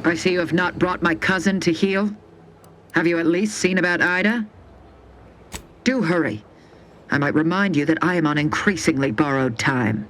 I see you have not brought my cousin to heal. Have you at least seen about Ida? Do hurry. I might remind you that I am on increasingly borrowed time.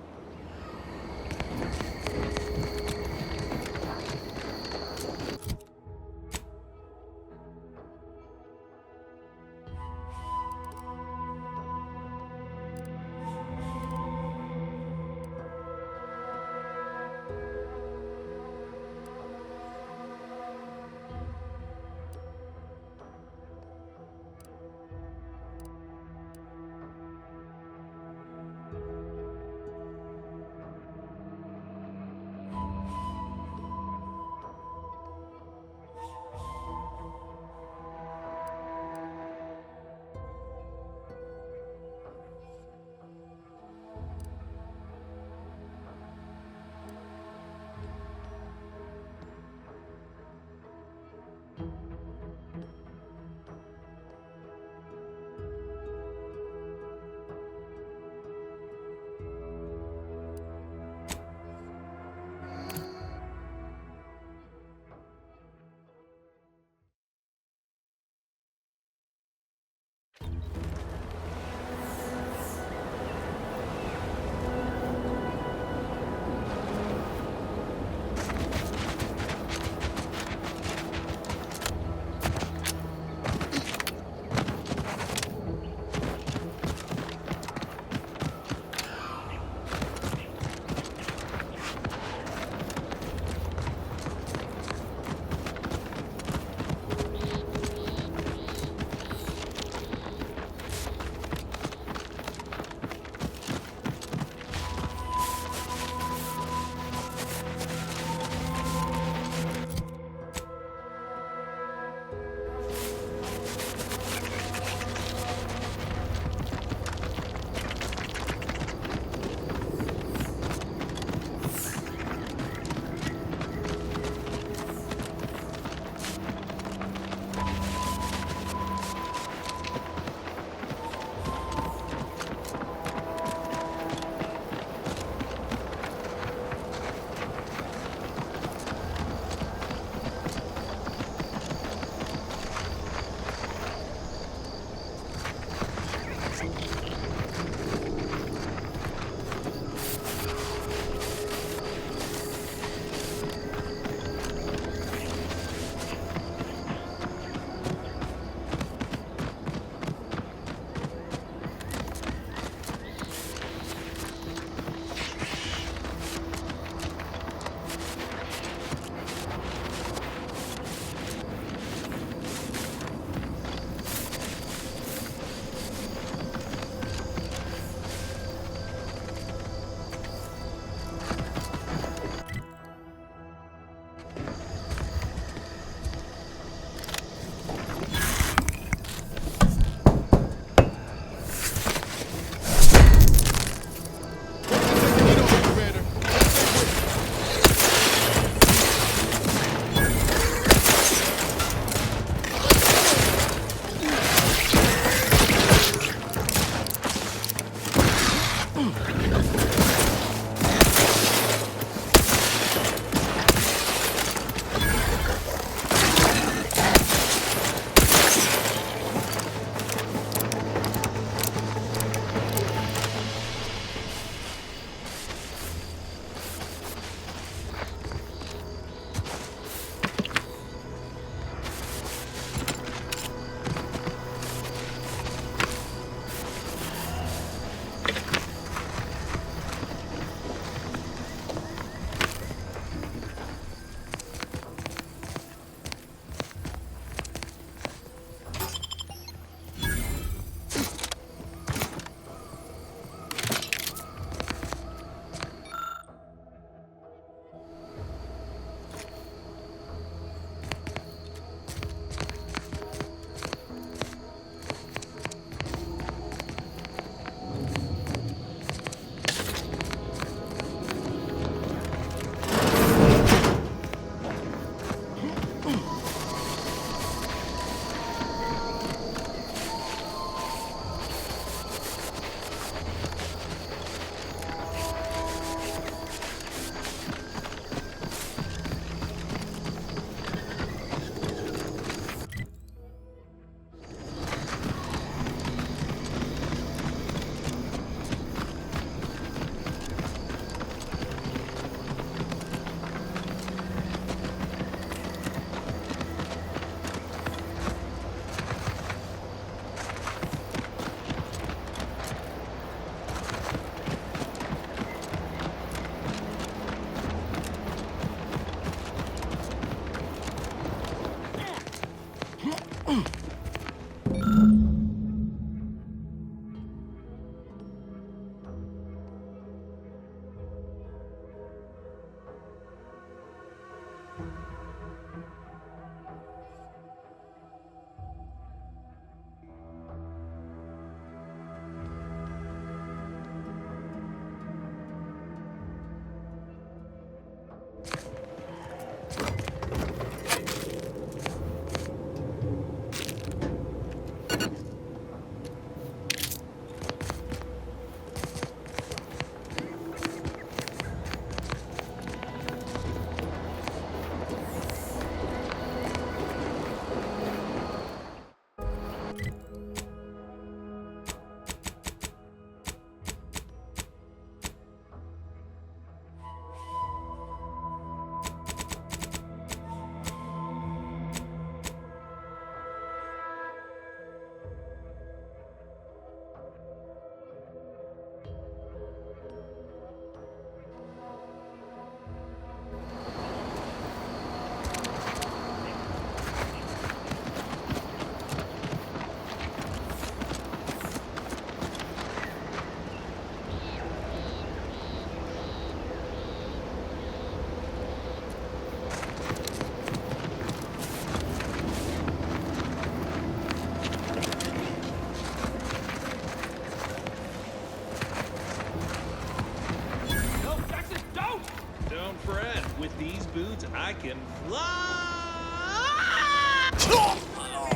boots, I can fly!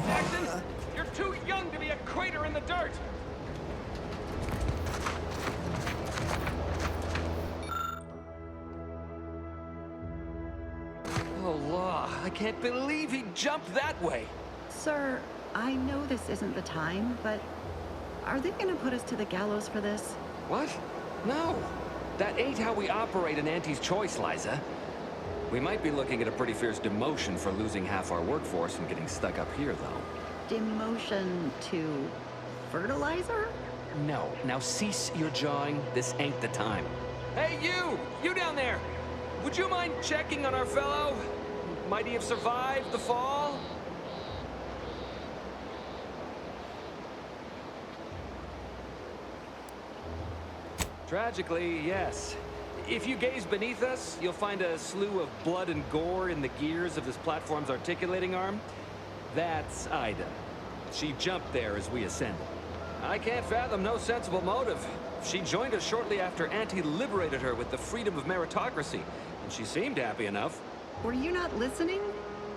Jackson, you're too young to be a crater in the dirt! Oh, law, I can't believe he jumped that way! Sir, I know this isn't the time, but are they gonna put us to the gallows for this? What? No! That ain't how we operate in Auntie's Choice, Liza. We might be looking at a pretty fierce demotion for losing half our workforce and getting stuck up here, though. Demotion to fertilizer? No. Now cease your jawing. This ain't the time. Hey, you! You down there! Would you mind checking on our fellow? Might he have survived the fall? Tragically, yes. If you gaze beneath us, you'll find a slew of blood and gore in the gears of this platform's articulating arm. That's Ida. She jumped there as we ascended. I can't fathom no sensible motive. She joined us shortly after Auntie liberated her with the freedom of meritocracy, and she seemed happy enough. Were you not listening?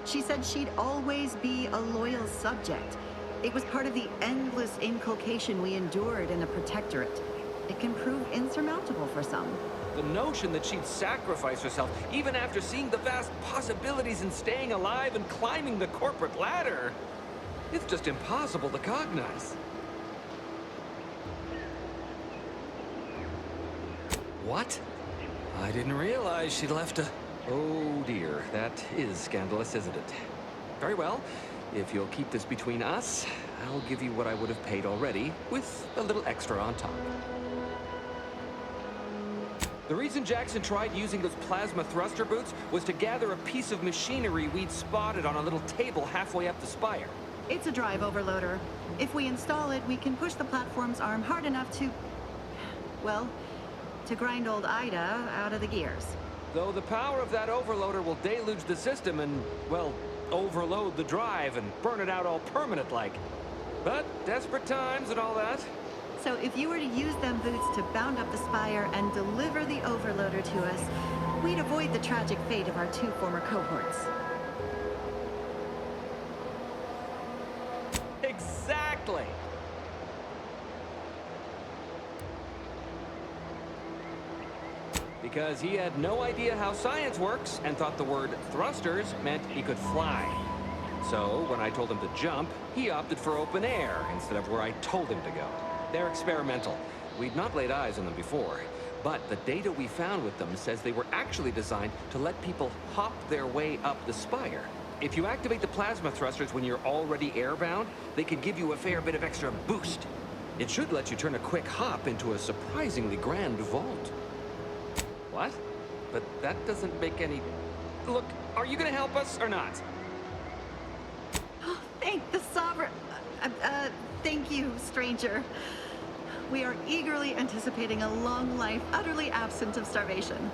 She said she'd always be a loyal subject. It was part of the endless inculcation we endured in the Protectorate. It can prove insurmountable for some. The notion that she'd sacrifice herself, even after seeing the vast possibilities in staying alive and climbing the corporate ladder, it's just impossible to cognize. What? I didn't realize she'd left a... Oh dear, that is scandalous, isn't it? Very well. If you'll keep this between us, I'll give you what I would have paid already, with a little extra on top. The reason Jackson tried using those plasma thruster boots was to gather a piece of machinery we'd spotted on a little table halfway up the spire. It's a drive overloader. If we install it, we can push the platform's arm hard enough to... well, to grind old Ida out of the gears. Though the power of that overloader will deluge the system and, well, overload the drive and burn it out all permanent-like. But desperate times and all that. So if you were to use them boots to bound up the spire and deliver the overloader to us, we'd avoid the tragic fate of our two former cohorts. Exactly! Because he had no idea how science works and thought the word thrusters meant he could fly. So when I told him to jump, he opted for open air instead of where I told him to go. They're experimental. We'd not laid eyes on them before, but the data we found with them says they were actually designed to let people hop their way up the spire. If you activate the plasma thrusters when you're already airbound, they can give you a fair bit of extra boost. It should let you turn a quick hop into a surprisingly grand vault. What? But that doesn't make any... Look, are you gonna help us or not? Oh, thank the Sovereign... thank you, stranger. We are eagerly anticipating a long life utterly absent of starvation.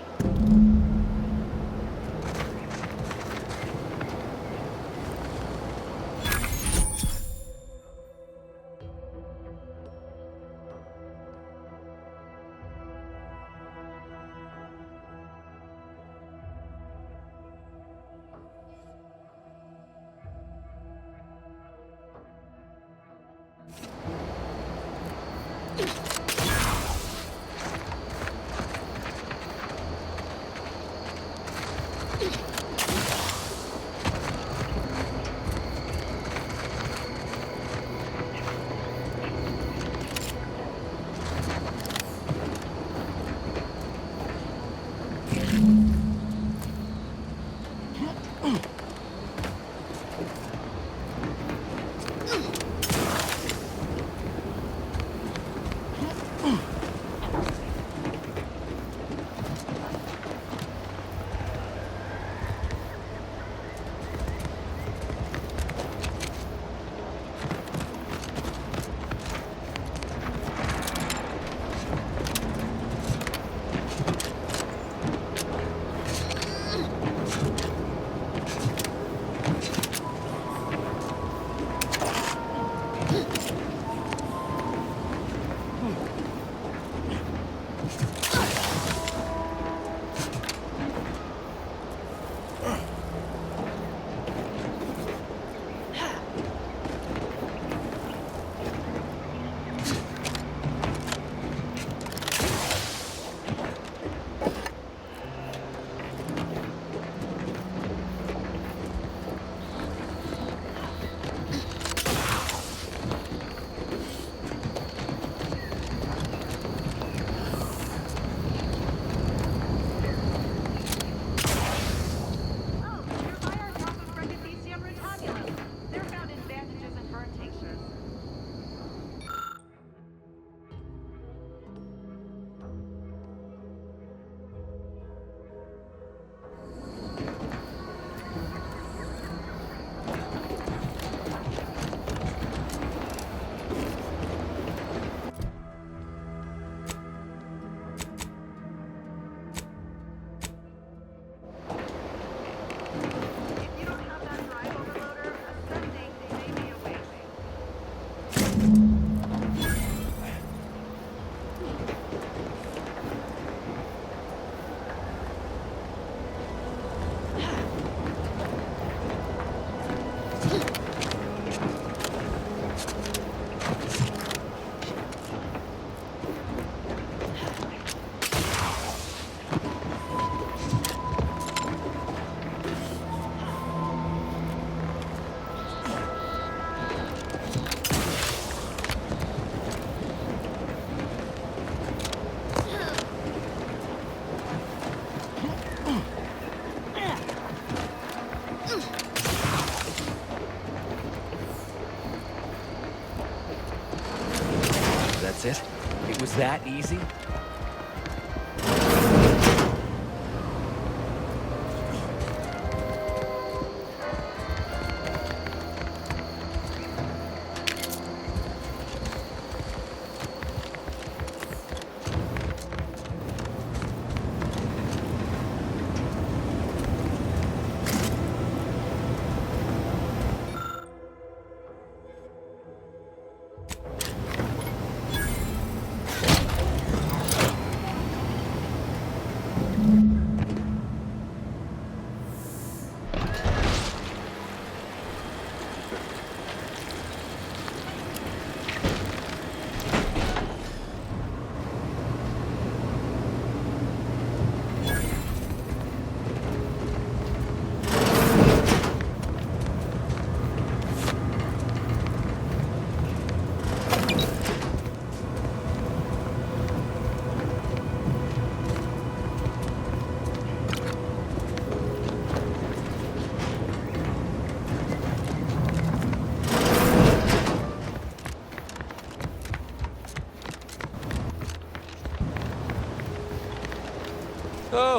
That's it? It was that easy?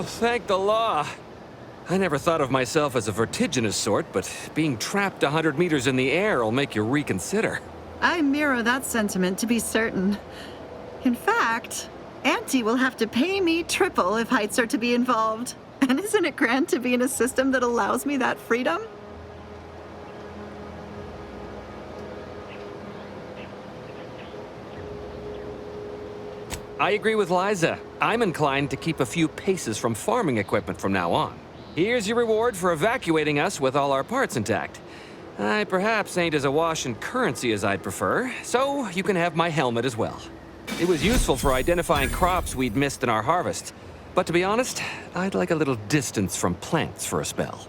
Oh, thank the law. I never thought of myself as a vertiginous sort, but being trapped 100 meters in the air will make you reconsider. I mirror that sentiment, to be certain. In fact, Auntie will have to pay me triple if heights are to be involved. And isn't it grand to be in a system that allows me that freedom? I agree with Liza. I'm inclined to keep a few paces from farming equipment from now on. Here's your reward for evacuating us with all our parts intact. I perhaps ain't as awash in currency as I'd prefer, so you can have my helmet as well. It was useful for identifying crops we'd missed in our harvest. But to be honest, I'd like a little distance from plants for a spell.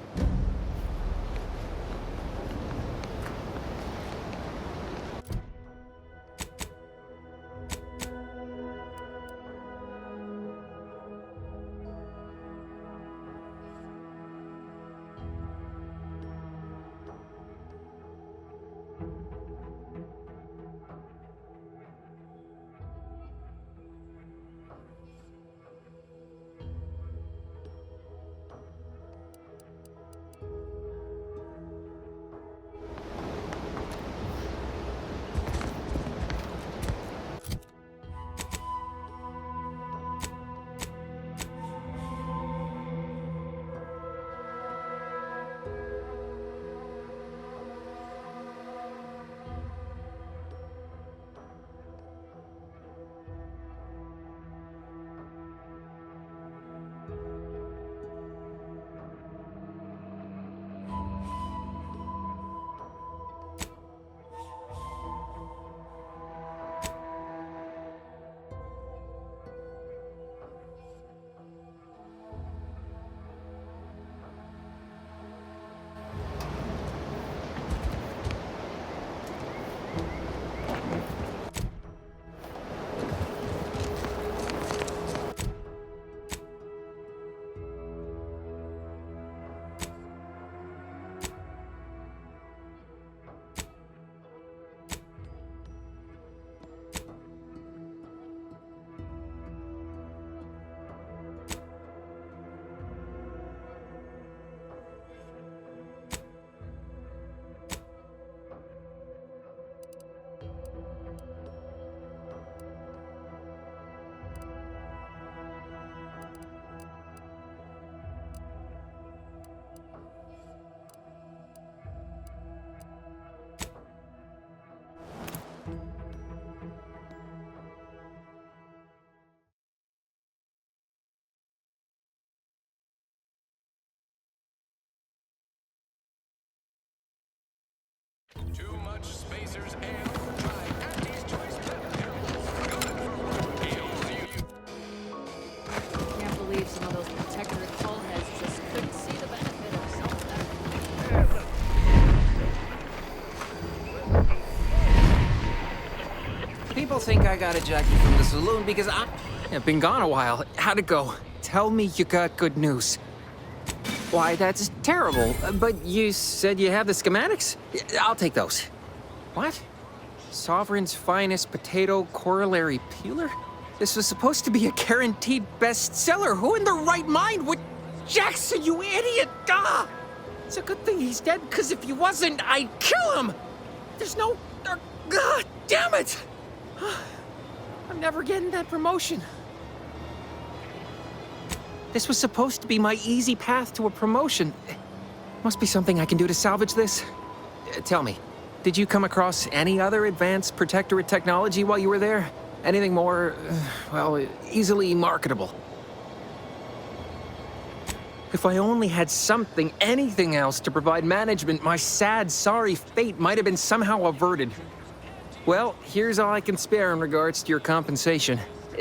Too much Spacers Ale. Try Andy's Choice Peppermint. Good for heals you. Can't believe some of those protectorate hull heads just couldn't see the benefit of self-defense. People think I got ejected from the saloon because I've been gone a while. How'd it go? Tell me you got good news. Why, that's terrible. But you said you have the schematics? I'll take those. What? Sovereign's finest potato corollary peeler? This was supposed to be a guaranteed bestseller. Who in their right mind would... Jackson, you idiot! Ah! It's a good thing he's dead, because if he wasn't, I'd kill him! There's no... God damn it! I'm never getting that promotion. This was supposed to be my easy path to a promotion. Must be something I can do to salvage this. Tell me, did you come across any other advanced protectorate technology while you were there? Anything more, well, easily marketable? If I only had something, anything else to provide management, my sad, sorry fate might have been somehow averted. Well, here's all I can spare in regards to your compensation.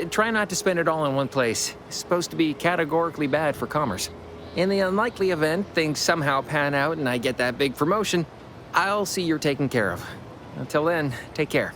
Try not to spend it all in one place. It's supposed to be categorically bad for commerce. In the unlikely event things somehow pan out and I get that big promotion, I'll see you're taken care of. Until then, take care.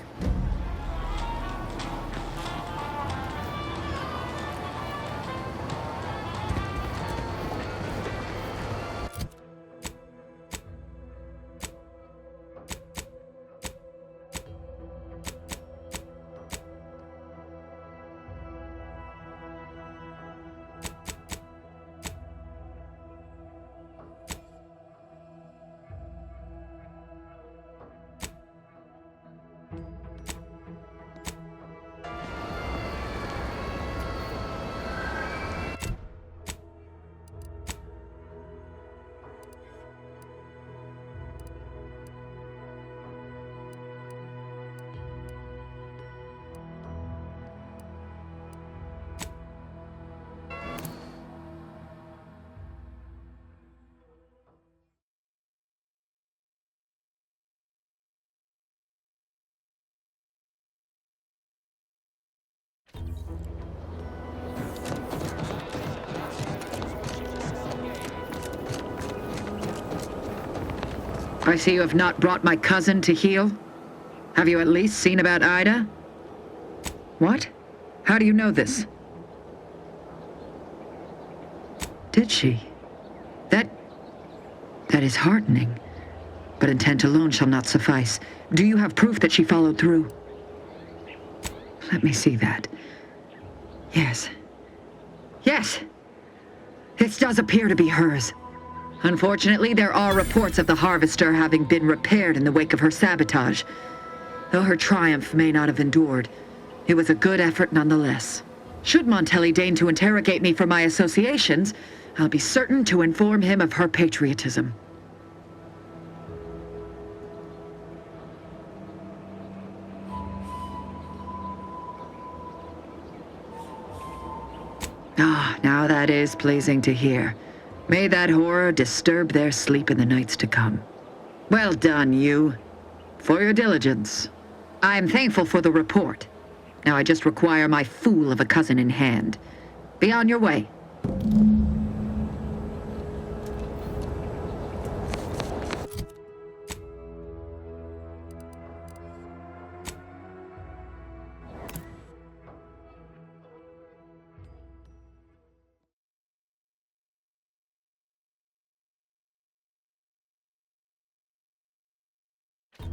I see you have not brought my cousin to heal. Have you at least seen about Ida? What? How do you know this? Did she? That is heartening. But intent alone shall not suffice. Do you have proof that she followed through? Let me see that. Yes. Yes! This does appear to be hers. Unfortunately, there are reports of the Harvester having been repaired in the wake of her sabotage. Though her triumph may not have endured, it was a good effort nonetheless. Should Montelli deign to interrogate me for my associations, I'll be certain to inform him of her patriotism. Ah, now that is pleasing to hear. May that horror disturb their sleep in the nights to come. Well done, you. For your diligence. I am thankful for the report. Now I just require my fool of a cousin in hand. Be on your way.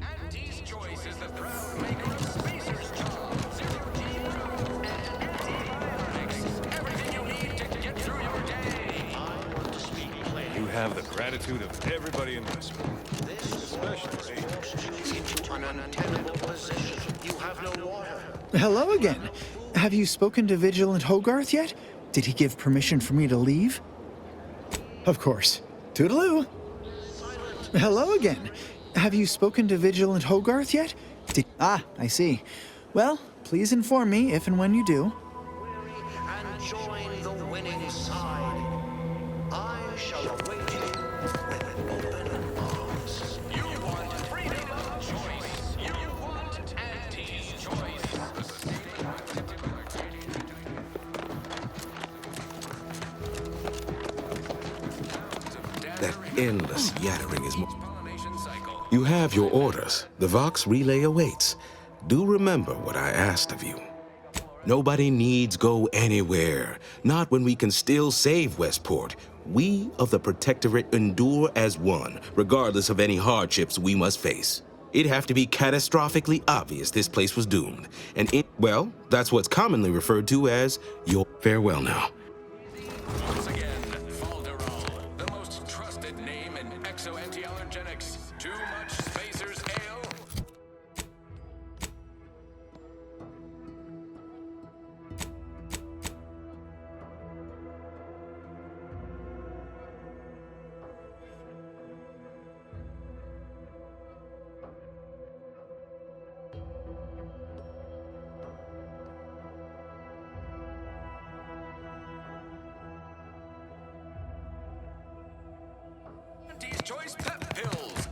Andy's Choice is the proud maker of Spacers Charm, Zero G Brew, and antibiotics. Everything you need to get through your day. I want to speak plainly. You have the gratitude of everybody in Westwood. Especially Into an untenable position. You have no water. Hello again. Have you spoken to Vigilant Hogarth yet? Did he give permission for me to leave? Of course. Toodaloo. Hello again. Have you spoken to Vigilant Hogarth yet? I see. Well, please inform me if and when you do. And join the winning side. I shall await you with open arms. You want freedom? That endless yattering is more. Pollination cycle. You have your orders. The Vox relay awaits. Do remember what I asked of you. Nobody needs go anywhere. Not when we can still save Westport. We of the Protectorate endure as one, regardless of any hardships we must face. It'd have to be catastrophically obvious this place was doomed. Well, that's what's commonly referred to as your farewell now. Once again, Falderall, the most trusted name in exo-anti-allergenics. Too much Spacers ale? Auntie's Choice Pep Pills.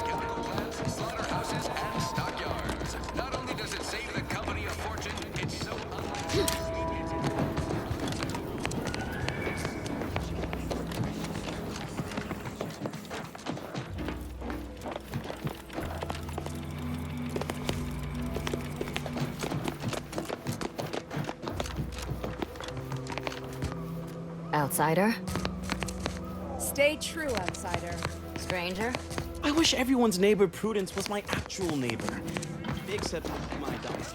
Good for slaughterhouses and stockyards. Not only does it save the company a fortune, it's so Outsider? Stay true, outsider. Stranger? I wish everyone's neighbor Prudence was my actual neighbor. Except my dumbass.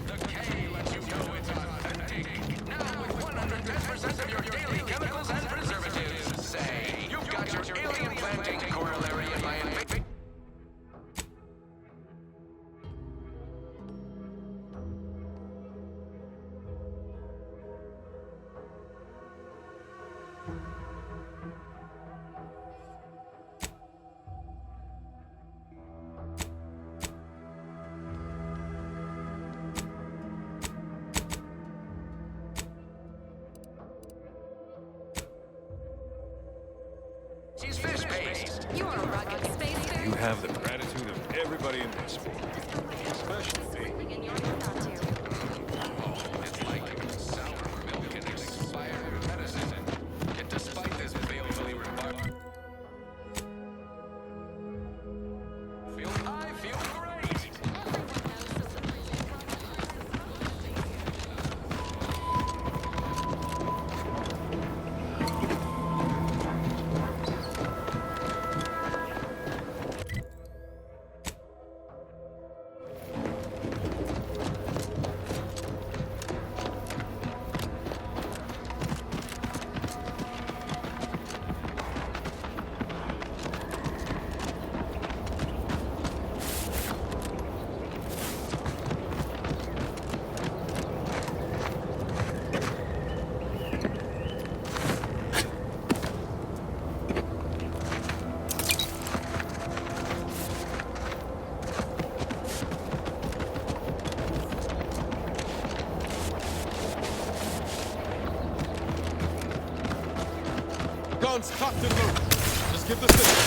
The K lets you know it's authentic. Now with 110% of your daily chemicals and preservatives. Say, you've got your alien planting corollary in my invasion. She's fish paste. You're a rugged spacer. You have the gratitude of everybody in this world, especially me. It's like sour milk and expired medicine. Yet despite this balefully remark, I feel great. Guns cocked and loaded. Just give the signal.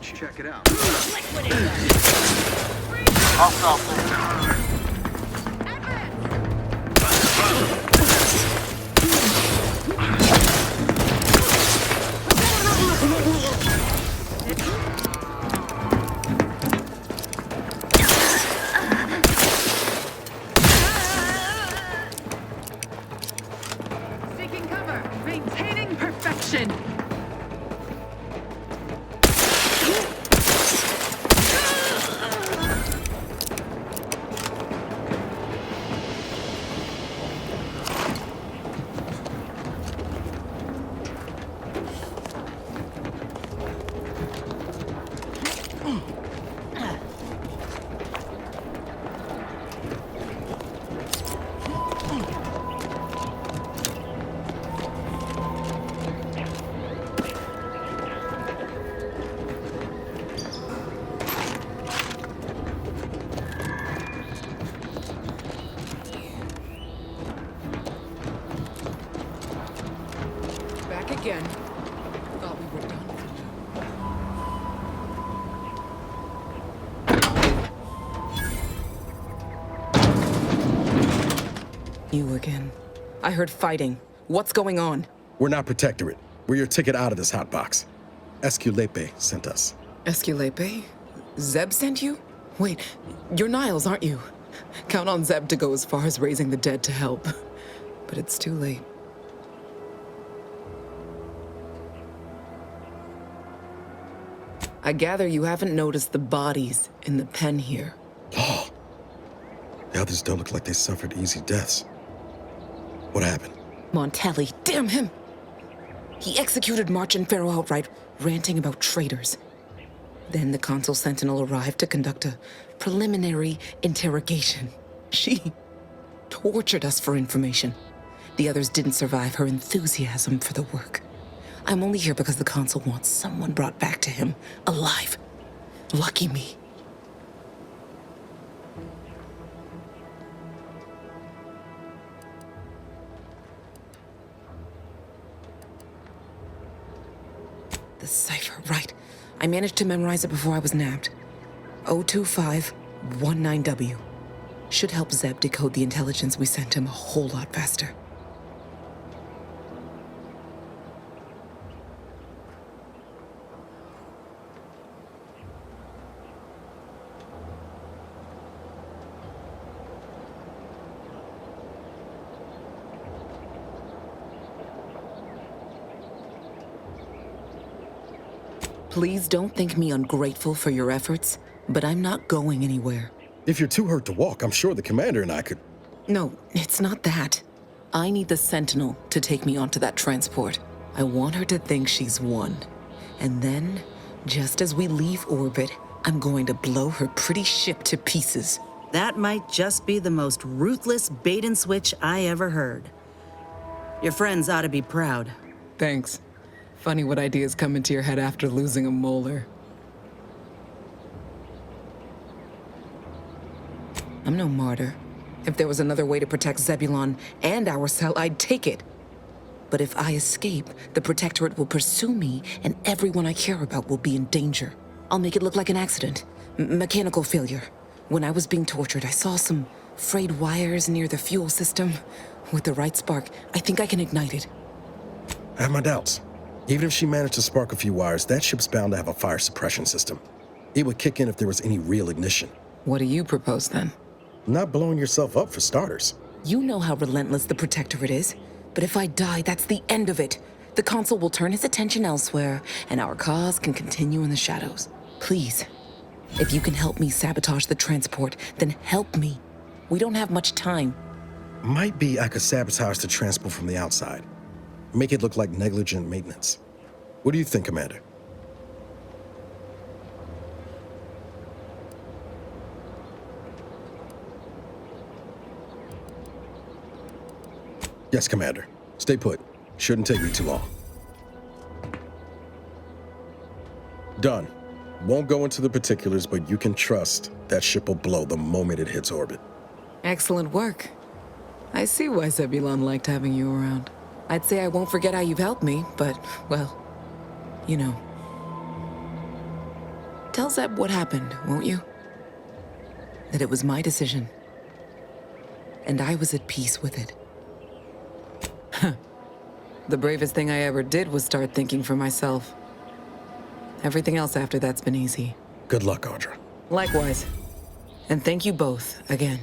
Check it out. Seeking cover, maintaining perfection. Back again. Thought we were done. You again. I heard fighting. What's going on? We're not Protectorate. We're your ticket out of this hotbox. Esculepe sent us. Esculepe? Zeb sent you? Wait, you're Niles, aren't you? Count on Zeb to go as far as raising the dead to help. But it's too late. I gather you haven't noticed the bodies in the pen here. Oh. The others don't look like they suffered easy deaths. What happened? Montelli, damn him! He executed March and Pharaoh outright, ranting about traitors. Then the Consul Sentinel arrived to conduct a preliminary interrogation. She tortured us for information. The others didn't survive her enthusiasm for the work. I'm only here because the Consul wants someone brought back to him, alive. Lucky me. The cipher, right. I managed to memorize it before I was nabbed. 02519W. Should help Zeb decode the intelligence we sent him a whole lot faster. Please don't think me ungrateful for your efforts, but I'm not going anywhere. If you're too hurt to walk, I'm sure the commander and I could... No, it's not that. I need the Sentinel to take me onto that transport. I want her to think she's won. And then, just as we leave orbit, I'm going to blow her pretty ship to pieces. That might just be the most ruthless bait and switch I ever heard. Your friends ought to be proud. Thanks. Funny what ideas come into your head after losing a molar. I'm no martyr. If there was another way to protect Zebulon and our cell, I'd take it. But if I escape, the Protectorate will pursue me, and everyone I care about will be in danger. I'll make it look like an accident. Mechanical failure. When I was being tortured, I saw some frayed wires near the fuel system. With the right spark, I think I can ignite it. I have my doubts. Even if she managed to spark a few wires, that ship's bound to have a fire suppression system. It would kick in if there was any real ignition. What do you propose, then? Not blowing yourself up, for starters. You know how relentless the Protectorate is. But if I die, that's the end of it. The Consul will turn his attention elsewhere, and our cause can continue in the shadows. Please, if you can help me sabotage the transport, then help me. We don't have much time. Might be I could sabotage the transport from the outside. Make it look like negligent maintenance. What do you think, Commander? Yes, Commander. Stay put. Shouldn't take me too long. Done. Won't go into the particulars, but you can trust that ship will blow the moment it hits orbit. Excellent work. I see why Zebulon liked having you around. I'd say I won't forget how you've helped me, but, well, you know. Tell Zeb what happened, won't you? That it was my decision. And I was at peace with it. The bravest thing I ever did was start thinking for myself. Everything else after that's been easy. Good luck, Audra. Likewise. And thank you both again.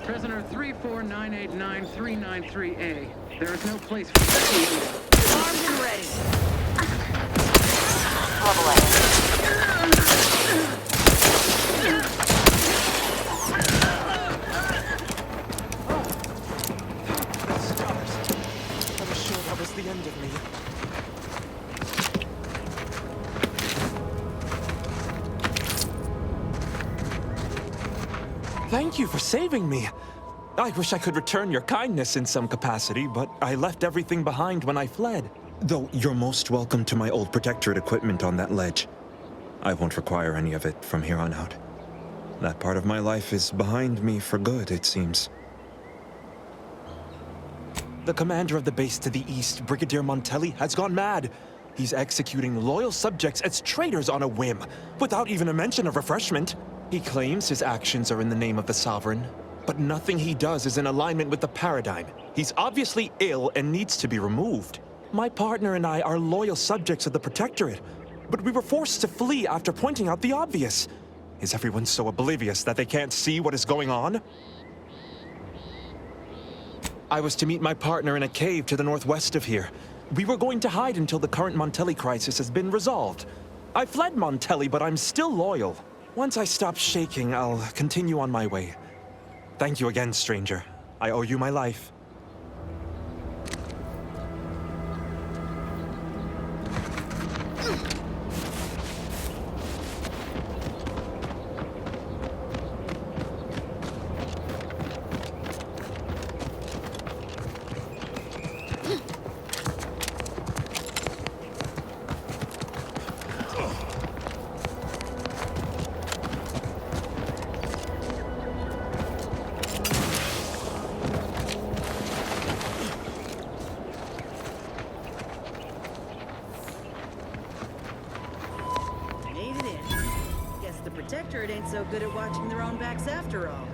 Prisoner 349899393A. There is no place for safety. Armed and ready. Level A. The stars. I was sure that was the end of me. Thank you for saving me. I wish I could return your kindness in some capacity, but I left everything behind when I fled. Though you're most welcome to my old Protectorate equipment on that ledge. I won't require any of it from here on out. That part of my life is behind me for good, it seems. The commander of the base to the east, Brigadier Montelli, has gone mad. He's executing loyal subjects as traitors on a whim, without even a mention of refreshment. He claims his actions are in the name of the Sovereign, but nothing he does is in alignment with the paradigm. He's obviously ill and needs to be removed. My partner and I are loyal subjects of the Protectorate, but we were forced to flee after pointing out the obvious. Is everyone so oblivious that they can't see what is going on? I was to meet my partner in a cave to the northwest of here. We were going to hide until the current Montelli crisis has been resolved. I fled Montelli, but I'm still loyal. Once I stop shaking, I'll continue on my way. Thank you again, stranger. I owe you my life. Made it in. Guess the Protectorate ain't so good at watching their own backs after all.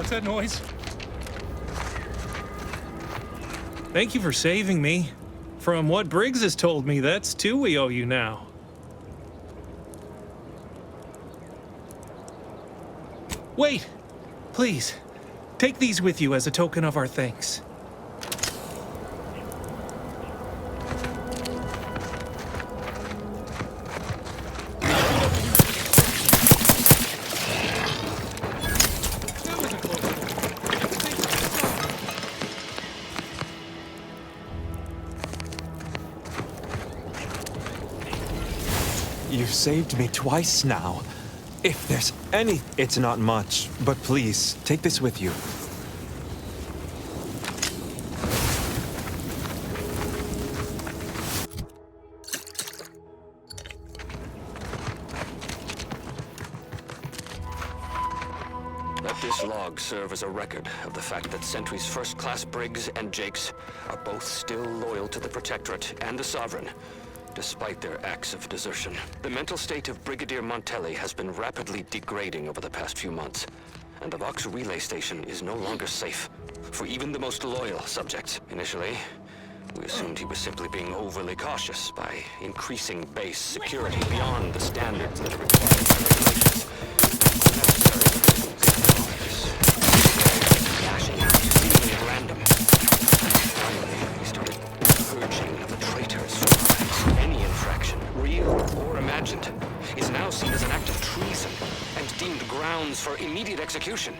What's that noise? Thank you for saving me. From what Briggs has told me, that's 2 we owe you now. Wait! Please, take these with you as a token of our thanks. You've saved me twice now. If there's any... It's not much, but please, take this with you. Let this log serve as a record of the fact that Sentry's first-class Briggs and Jakes are both still loyal to the Protectorate and the Sovereign, despite their acts of desertion. The mental state of Brigadier Montelli has been rapidly degrading over the past few months, and the Vox relay station is no longer safe for even the most loyal subjects. Initially, we assumed he was simply being overly cautious by increasing base security beyond the standards that are required by regulations. Lashing out, seemingly at random. Finally, he started purging the traitors from our ranks. Any infraction, real or imagined, is now seen as an act of treason and deemed grounds for immediate execution.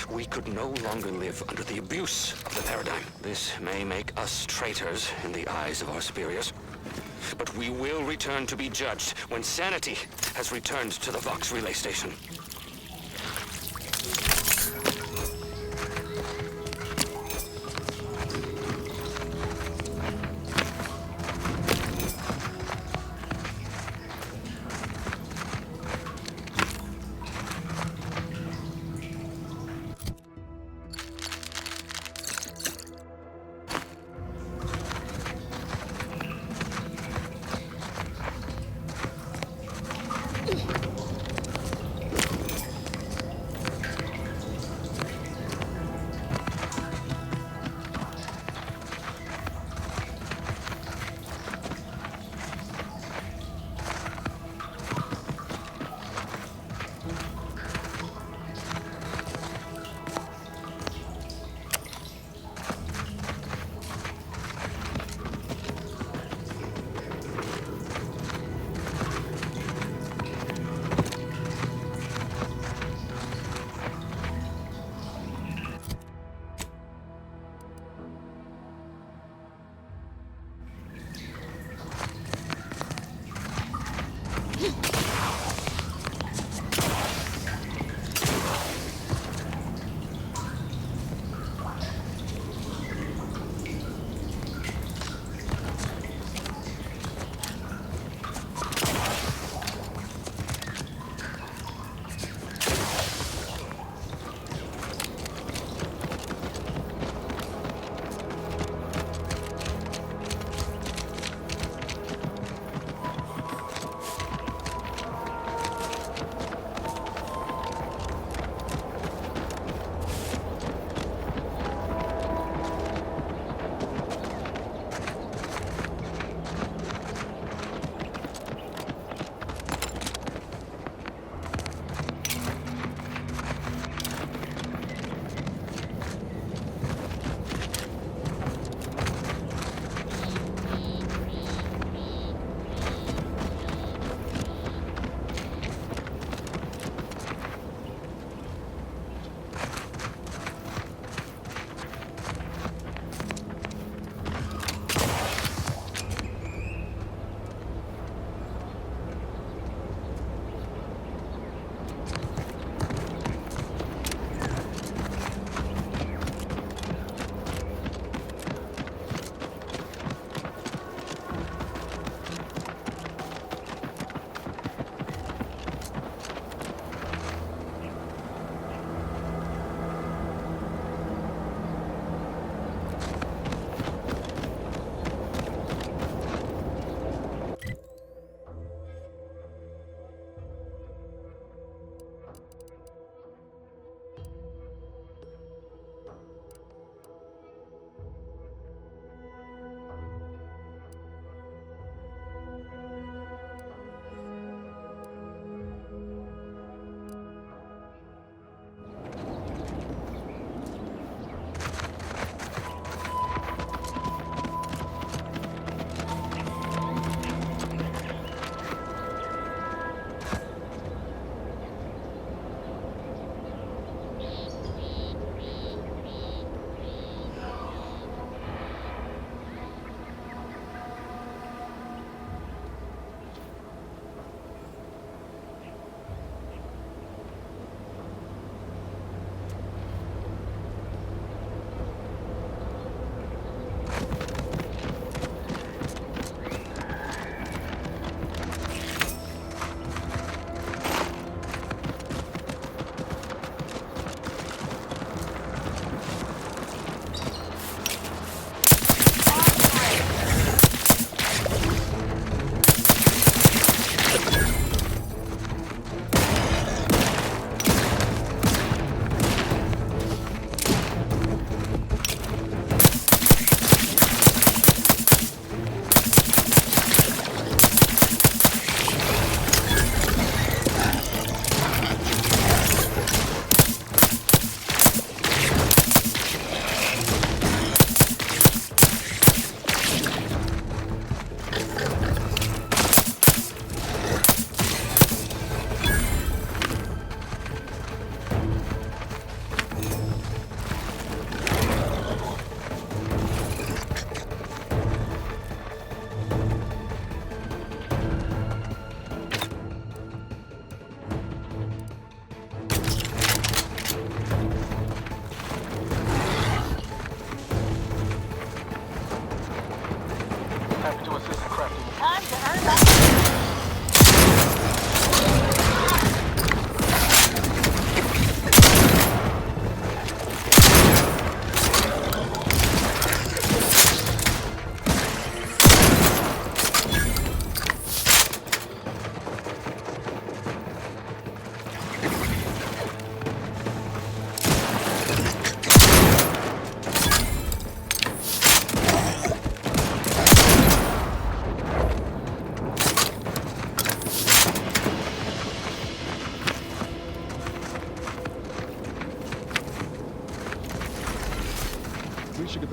We could no longer live under the abuse of the paradigm. This may make us traitors in the eyes of our superiors, but we will return to be judged when sanity has returned to the Vox relay station.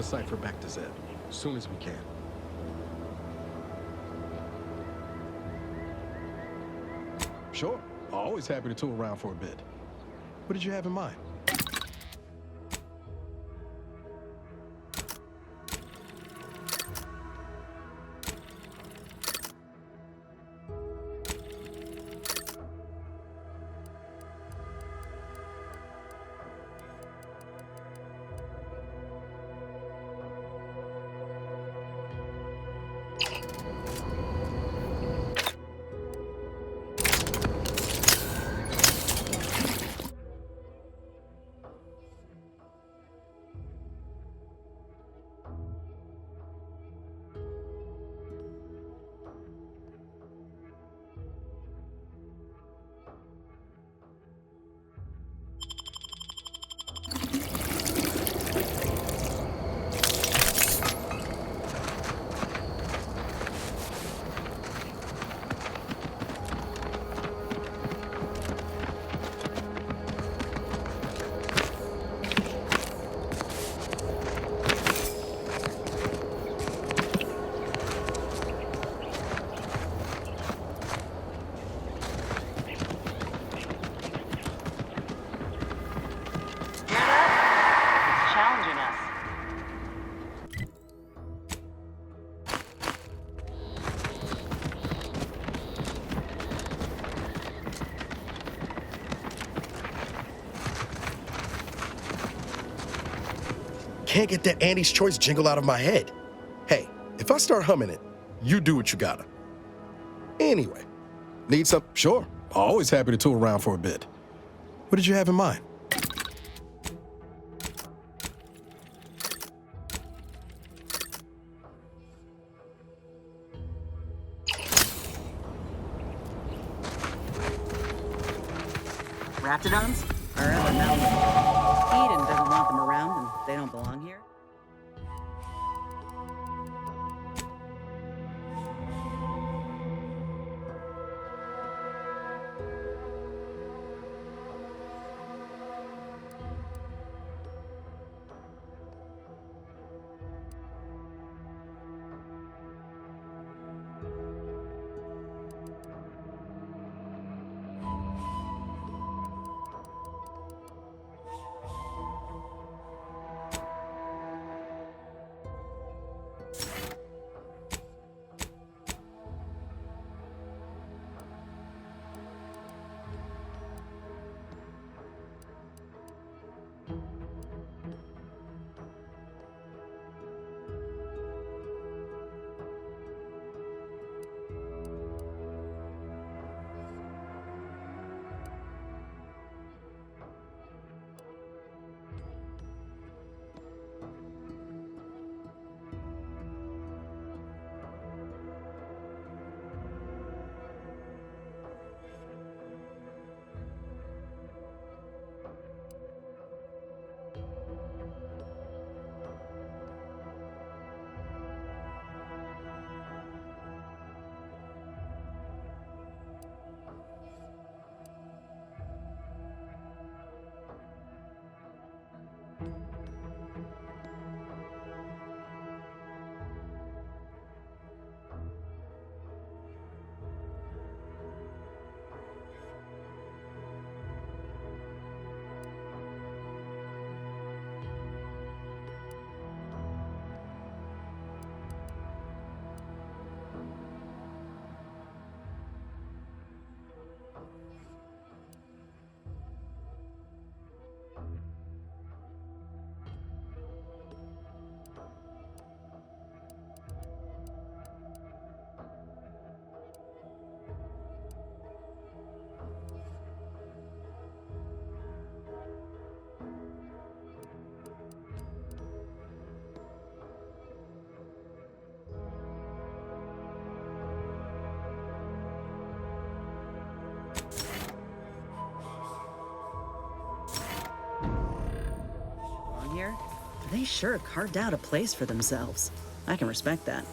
cipher back to Zed as soon as we can. Sure. Always happy to tool around for a bit. What did you have in mind? Can't get that Andy's Choice jingle out of my head. Hey, if I start humming it, you do what you gotta. Anyway, need some? Sure. Always happy to tool around for a bit. What did you have in mind? Raptidons? Or other mountain. Eden doesn't want them around and they don't belong here. Here, they sure carved out a place for themselves. I can respect that.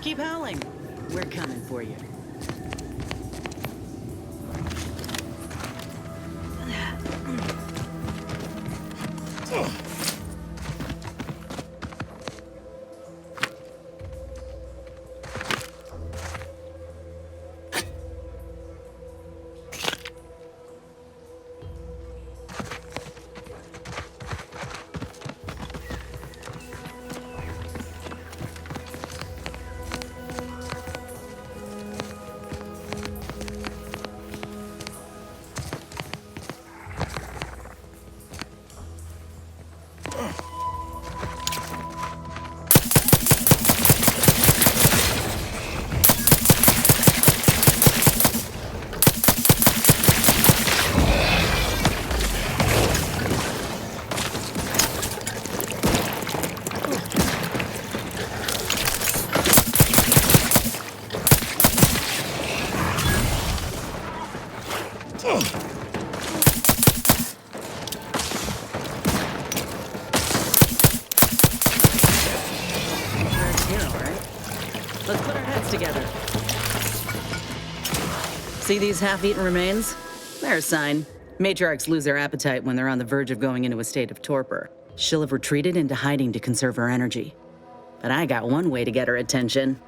Keep howling. We're coming for you. Let's put our heads together. See these half-eaten remains? They're a sign. Matriarchs lose their appetite when they're on the verge of going into a state of torpor. She'll have retreated into hiding to conserve her energy. But I got one way to get her attention.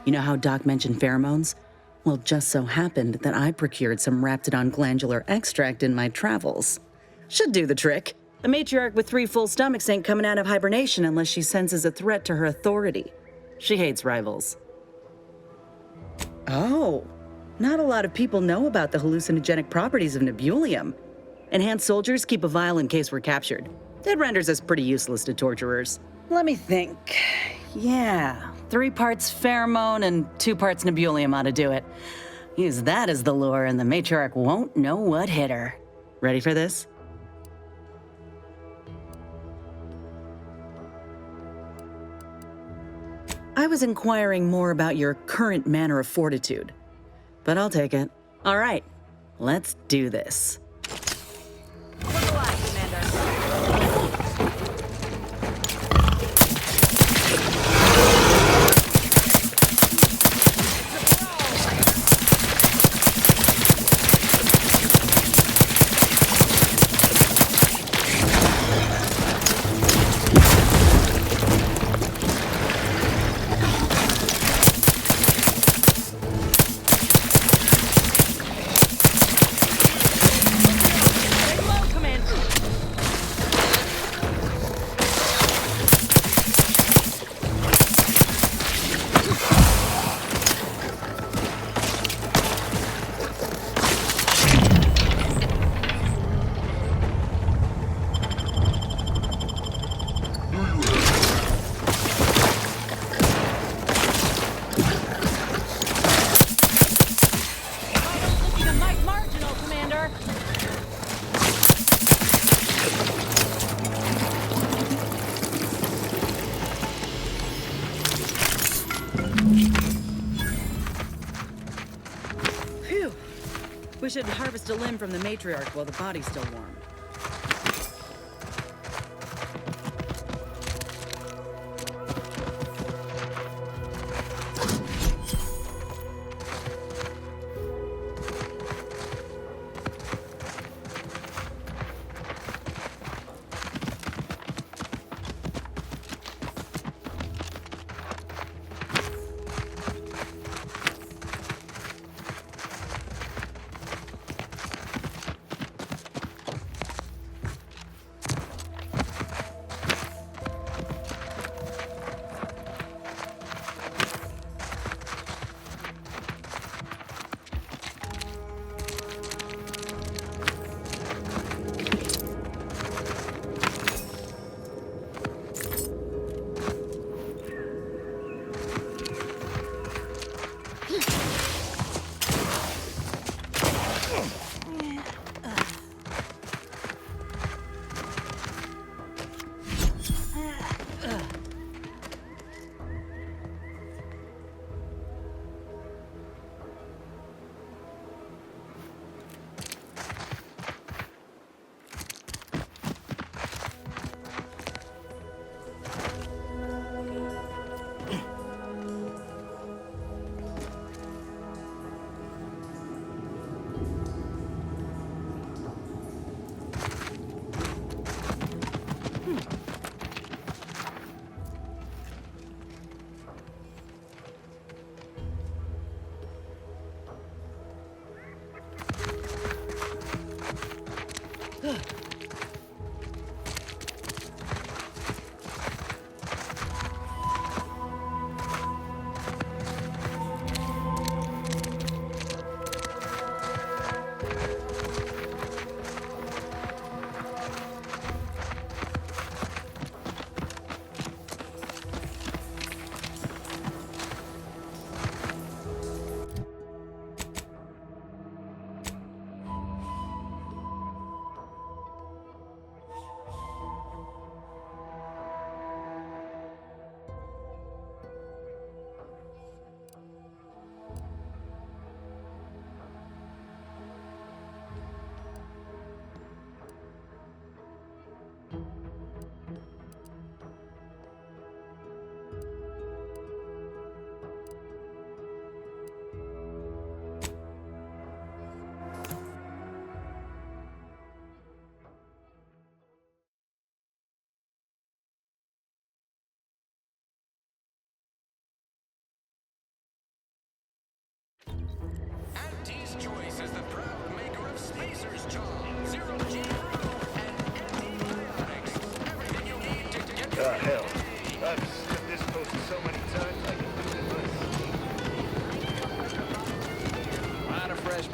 You know how Doc mentioned pheromones? Well, just so happened that I procured some Raptidon glandular extract in my travels. Should do the trick. A matriarch with 3 full stomachs ain't coming out of hibernation unless she senses a threat to her authority. She hates rivals. Oh, not a lot of people know about the hallucinogenic properties of nebulium. Enhanced soldiers keep a vial in case we're captured. It renders us pretty useless to torturers. Let me think. Yeah, 3 parts pheromone and 2 parts nebulium ought to do it. Use that as the lure and the matriarch won't know what hit her. Ready for this? I was inquiring more about your current manner of fortitude, but I'll take it. All right, let's do this. Look alive, Commander. Phew. We should harvest a limb from the matriarch while the body's still warm.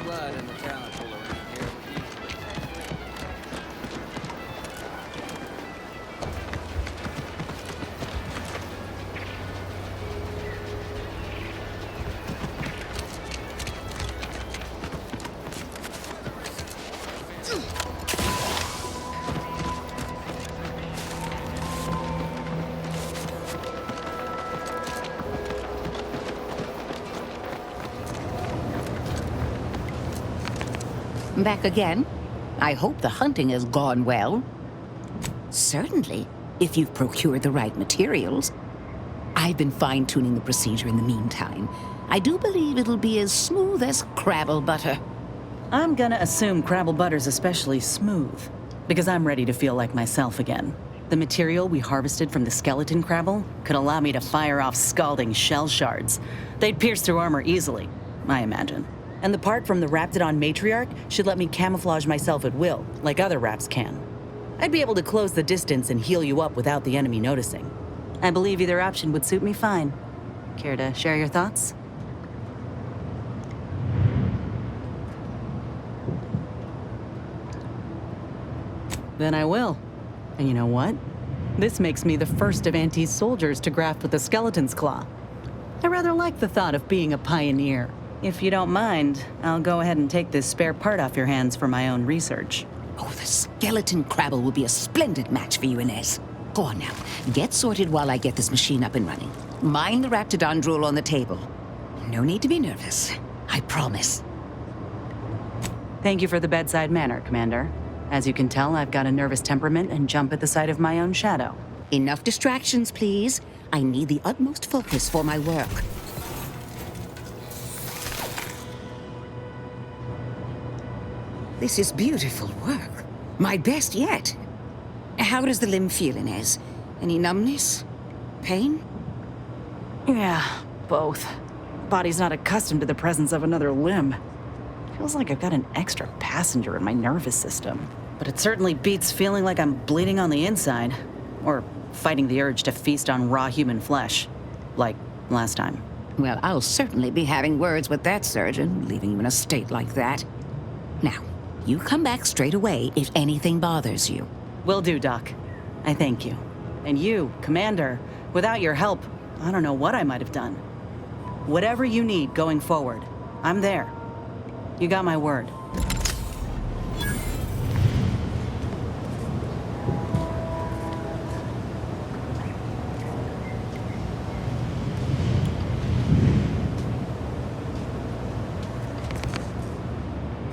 blood in the talent pool around here would be... Back again? I hope the hunting has gone well. Certainly, if you've procured the right materials. I've been fine-tuning the procedure in the meantime. I do believe it'll be as smooth as Crabble butter. I'm gonna assume Crabble butter's especially smooth, because I'm ready to feel like myself again. The material we harvested from the skeleton Crabble could allow me to fire off scalding shell shards. They'd pierce through armor easily, I imagine. And the part from the Raptidon matriarch should let me camouflage myself at will, like other Raps can. I'd be able to close the distance and heal you up without the enemy noticing. I believe either option would suit me fine. Care to share your thoughts? Then I will. And you know what? This makes me the first of Auntie's soldiers to graft with the skeleton's claw. I rather like the thought of being a pioneer. If you don't mind, I'll go ahead and take this spare part off your hands for my own research. Oh, the skeleton Crabble will be a splendid match for you, Inez. Go on now. Get sorted while I get this machine up and running. Mind the Raptidon drool on the table. No need to be nervous. I promise. Thank you for the bedside manner, Commander. As you can tell, I've got a nervous temperament and jump at the sight of my own shadow. Enough distractions, please. I need the utmost focus for my work. This is beautiful work. My best yet. How does the limb feel, Inez? Any numbness? Pain? Yeah, both. Body's not accustomed to the presence of another limb. Feels like I've got an extra passenger in my nervous system. But it certainly beats feeling like I'm bleeding on the inside. Or fighting the urge to feast on raw human flesh. Like last time. Well, I'll certainly be having words with that surgeon, leaving you in a state like that. Now, you come back straight away if anything bothers you. Will do, Doc. I thank you. And you, Commander, without your help, I don't know what I might have done. Whatever you need going forward, I'm there. You got my word.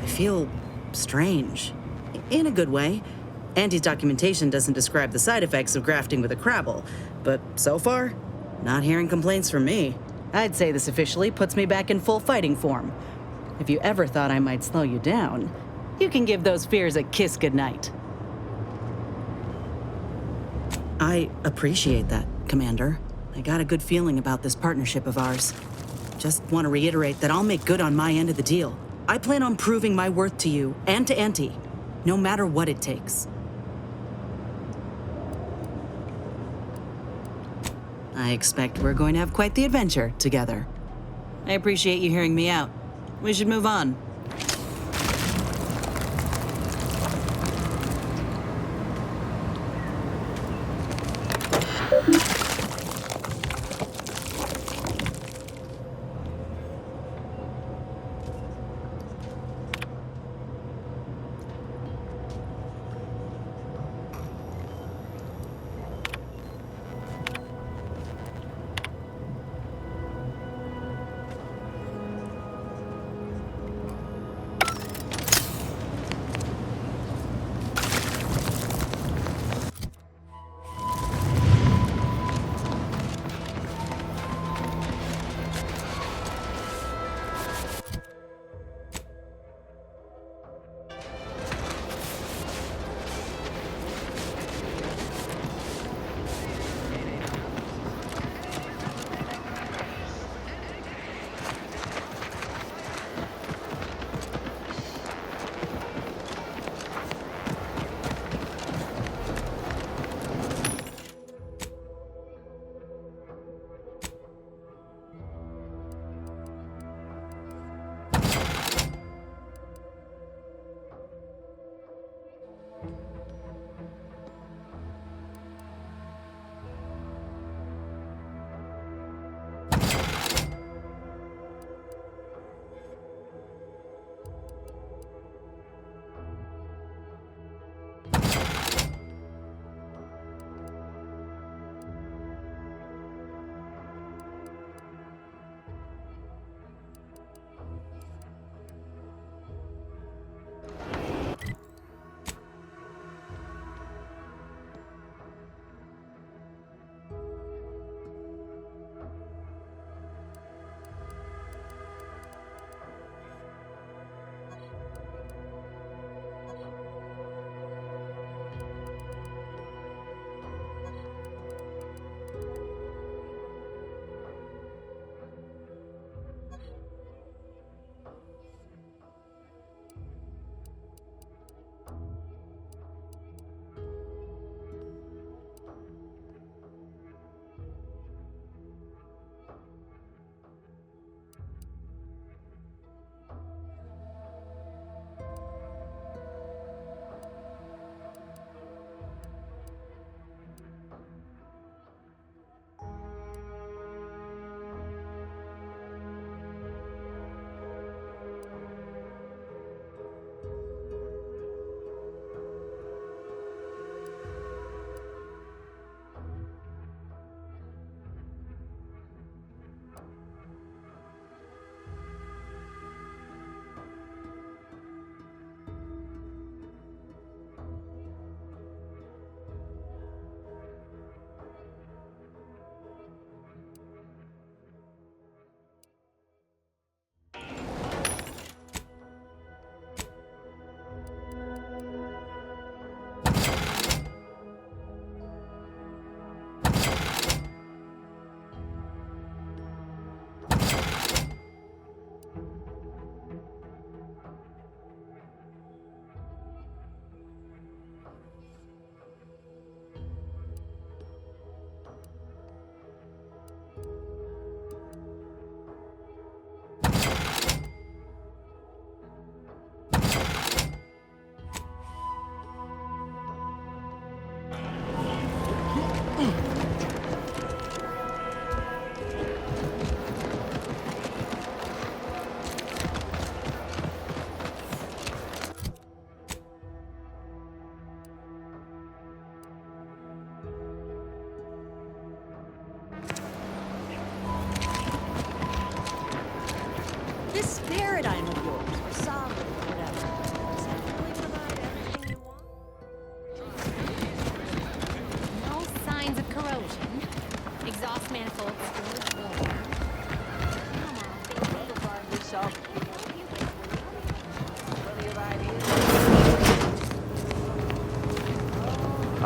I feel strange. In a good way. Auntie's documentation doesn't describe the side effects of grafting with a Crabble, but so far, not hearing complaints from me. I'd say this officially puts me back in full fighting form. If you ever thought I might slow you down, you can give those fears a kiss goodnight. I appreciate that, Commander. I got a good feeling about this partnership of ours. Just want to reiterate that I'll make good on my end of the deal. I plan on proving my worth to you and to Auntie, no matter what it takes. I expect we're going to have quite the adventure together. I appreciate you hearing me out. We should move on.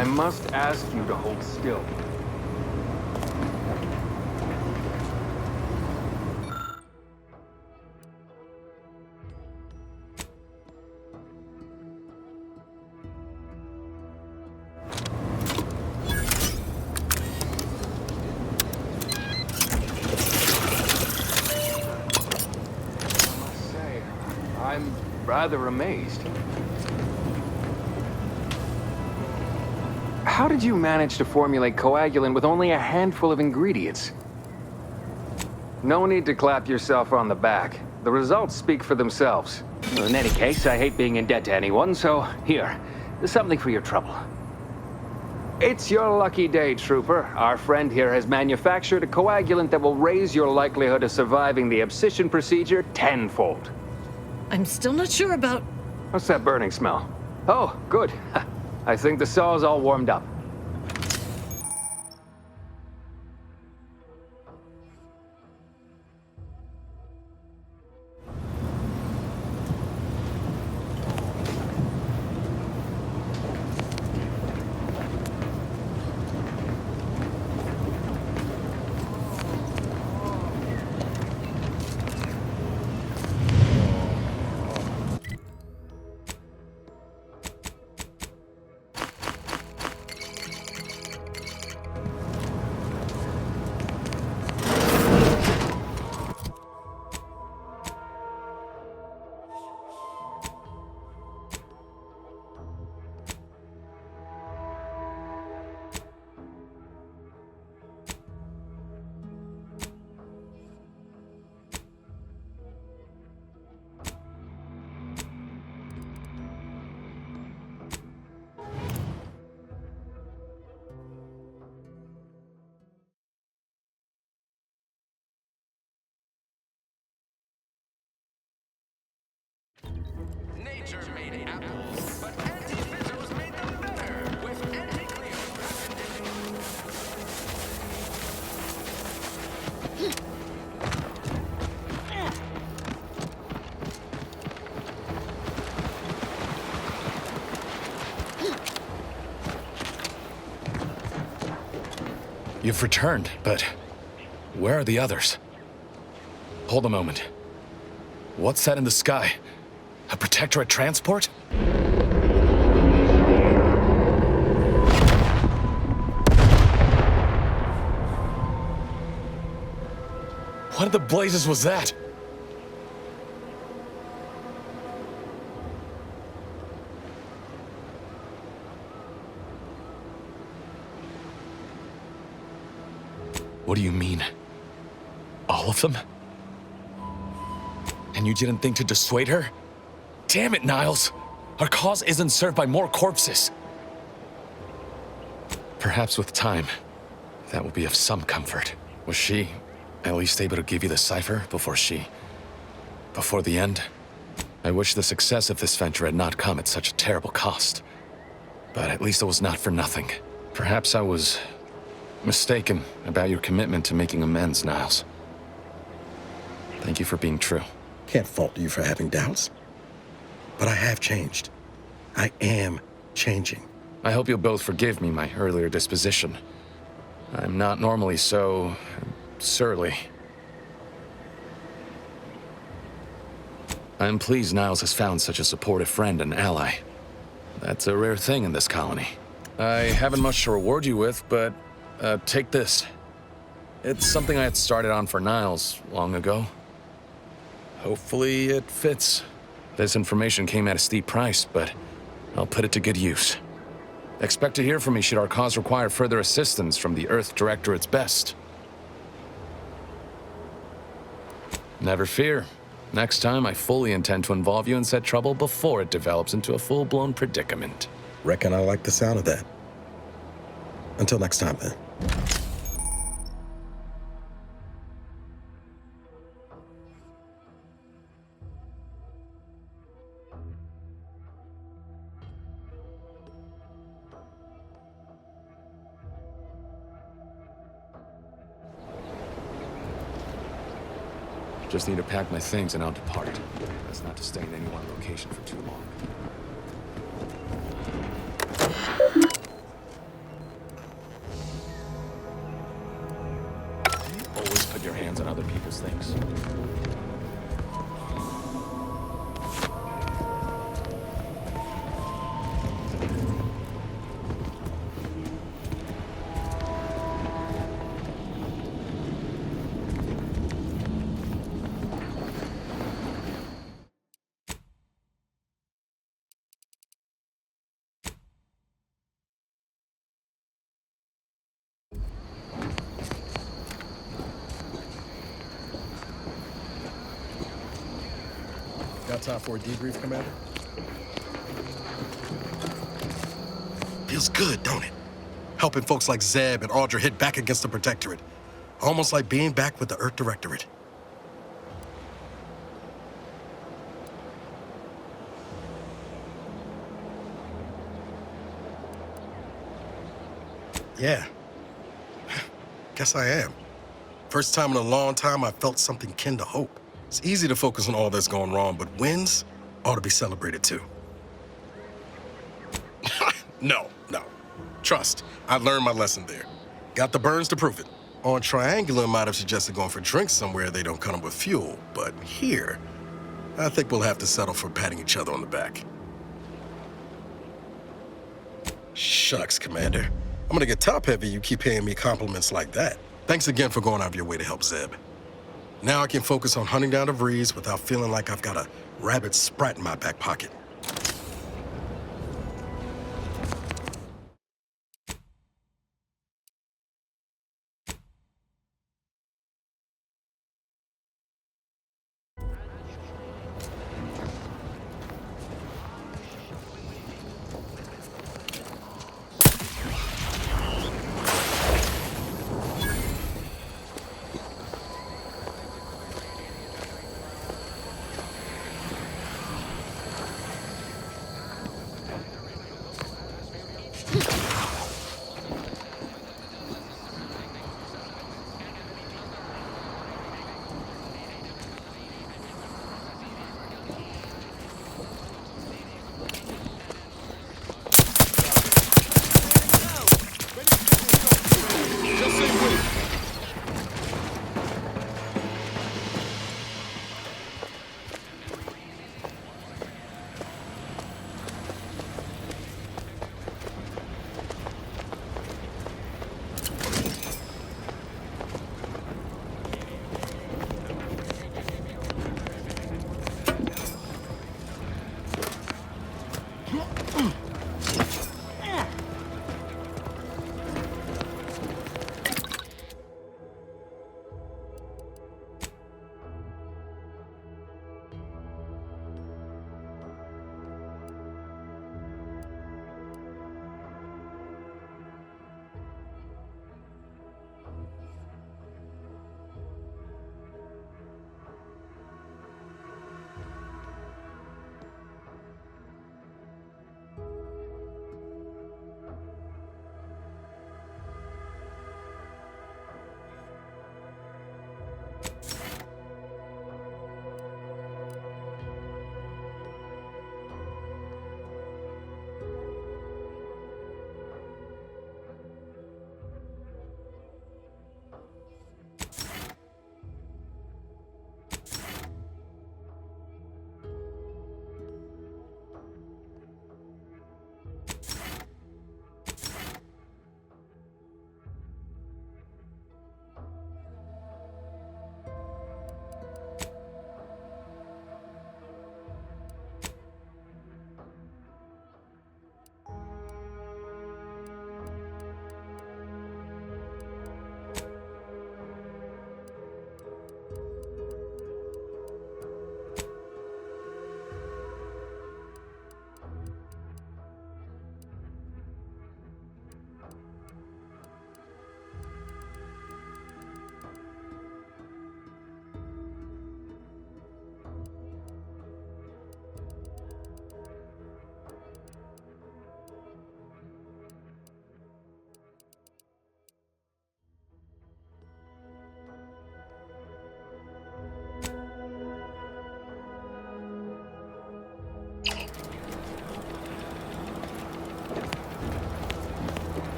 I must ask you to hold still. I'm rather amazed. How did you manage to formulate coagulant with only a handful of ingredients? No need to clap yourself on the back. The results speak for themselves. In any case, I hate being in debt to anyone, so here, something for your trouble. It's your lucky day, Trooper. Our friend here has manufactured a coagulant that will raise your likelihood of surviving the abscission procedure tenfold. I'm still not sure about... What's that burning smell? Oh, good. I think the saw's all warmed up. Nature made apples, but anti-fizzos made them better with anti-clear. You've returned, but where are the others? Hold a moment. What's that in the sky? A Protectorate transport? What in the blazes was that? What do you mean? All of them? And you didn't think to dissuade her? Damn it, Niles! Our cause isn't served by more corpses. Perhaps with time, that will be of some comfort. Was she at least able to give you the cipher before the end? I wish the success of this venture had not come at such a terrible cost. But at least it was not for nothing. Perhaps I was mistaken about your commitment to making amends, Niles. Thank you for being true. Can't fault you for having doubts. But I have changed. I am changing. I hope you'll both forgive me my earlier disposition. I'm not normally so surly. I'm pleased Niles has found such a supportive friend and ally. That's a rare thing in this colony. I haven't much to reward you with, but take this. It's something I had started on for Niles long ago. Hopefully it fits. This information came at a steep price, but I'll put it to good use. Expect to hear from me should our cause require further assistance from the Earth Directorate's best. Never fear. Next time, I fully intend to involve you in said trouble before it develops into a full-blown predicament. Reckon I like the sound of that. Until next time, then. Just need to pack my things and I'll depart. Best not to stay in any one location for too long. put your hands on other people's things. Got time for a debrief, Commander? Feels good, don't it? Helping folks like Zeb and Audra hit back against the Protectorate. Almost like being back with the Earth Directorate. Yeah. Guess I am. First time in a long time I felt something kin to hope. It's easy to focus on all that's going wrong, but wins ought to be celebrated too. No. Trust, I learned my lesson there. Got the burns to prove it. On Triangular might have suggested going for drinks somewhere they don't come with fuel, but here, I think we'll have to settle for patting each other on the back. Shucks, Commander. I'm gonna get top-heavy you keep paying me compliments like that. Thanks again for going out of your way to help Zeb. Now I can focus on hunting down the Vrees without feeling like I've got a rabid sprat in my back pocket.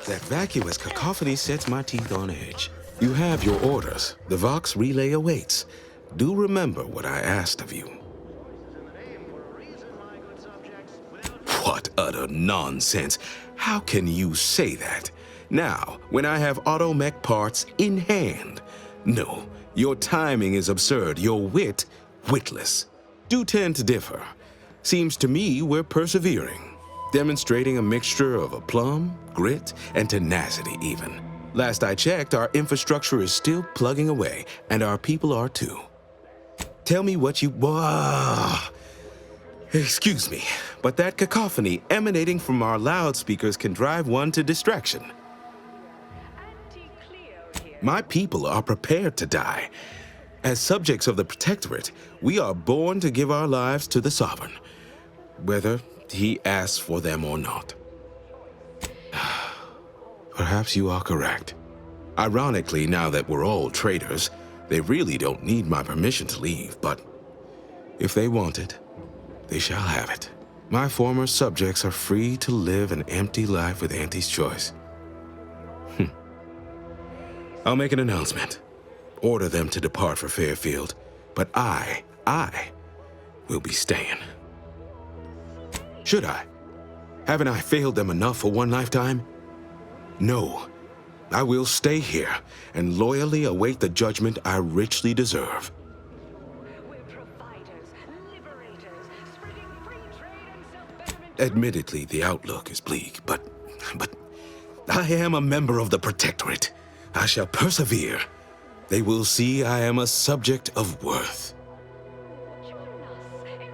That vacuous cacophony sets my teeth on edge. You have your orders. The Vox relay awaits. Do remember what I asked of you. What utter nonsense. How can you say that? Now, when I have automech parts in hand. No, your timing is absurd. Your wit, witless. Do tend to differ. Seems to me we're persevering. Demonstrating a mixture of aplomb, grit, and tenacity even. Last I checked, our infrastructure is still plugging away, and our people are too. Tell me what you... Excuse me, but that cacophony emanating from our loudspeakers can drive one to distraction. My people are prepared to die. As subjects of the Protectorate, we are born to give our lives to the Sovereign, whether he asks for them or not. Perhaps you are correct. Ironically, now that we're all traitors, they really don't need my permission to leave, but if they want it, they shall have it. My former subjects are free to live an empty life with Auntie's choice. I'll make an announcement. Order them to depart for Fairfield, but I will be staying. Should I? Haven't I failed them enough for one lifetime? No. I will stay here and loyally await the judgment I richly deserve. Admittedly, the outlook is bleak, but I am a member of the Protectorate. I shall persevere. They will see I am a subject of worth. Join us in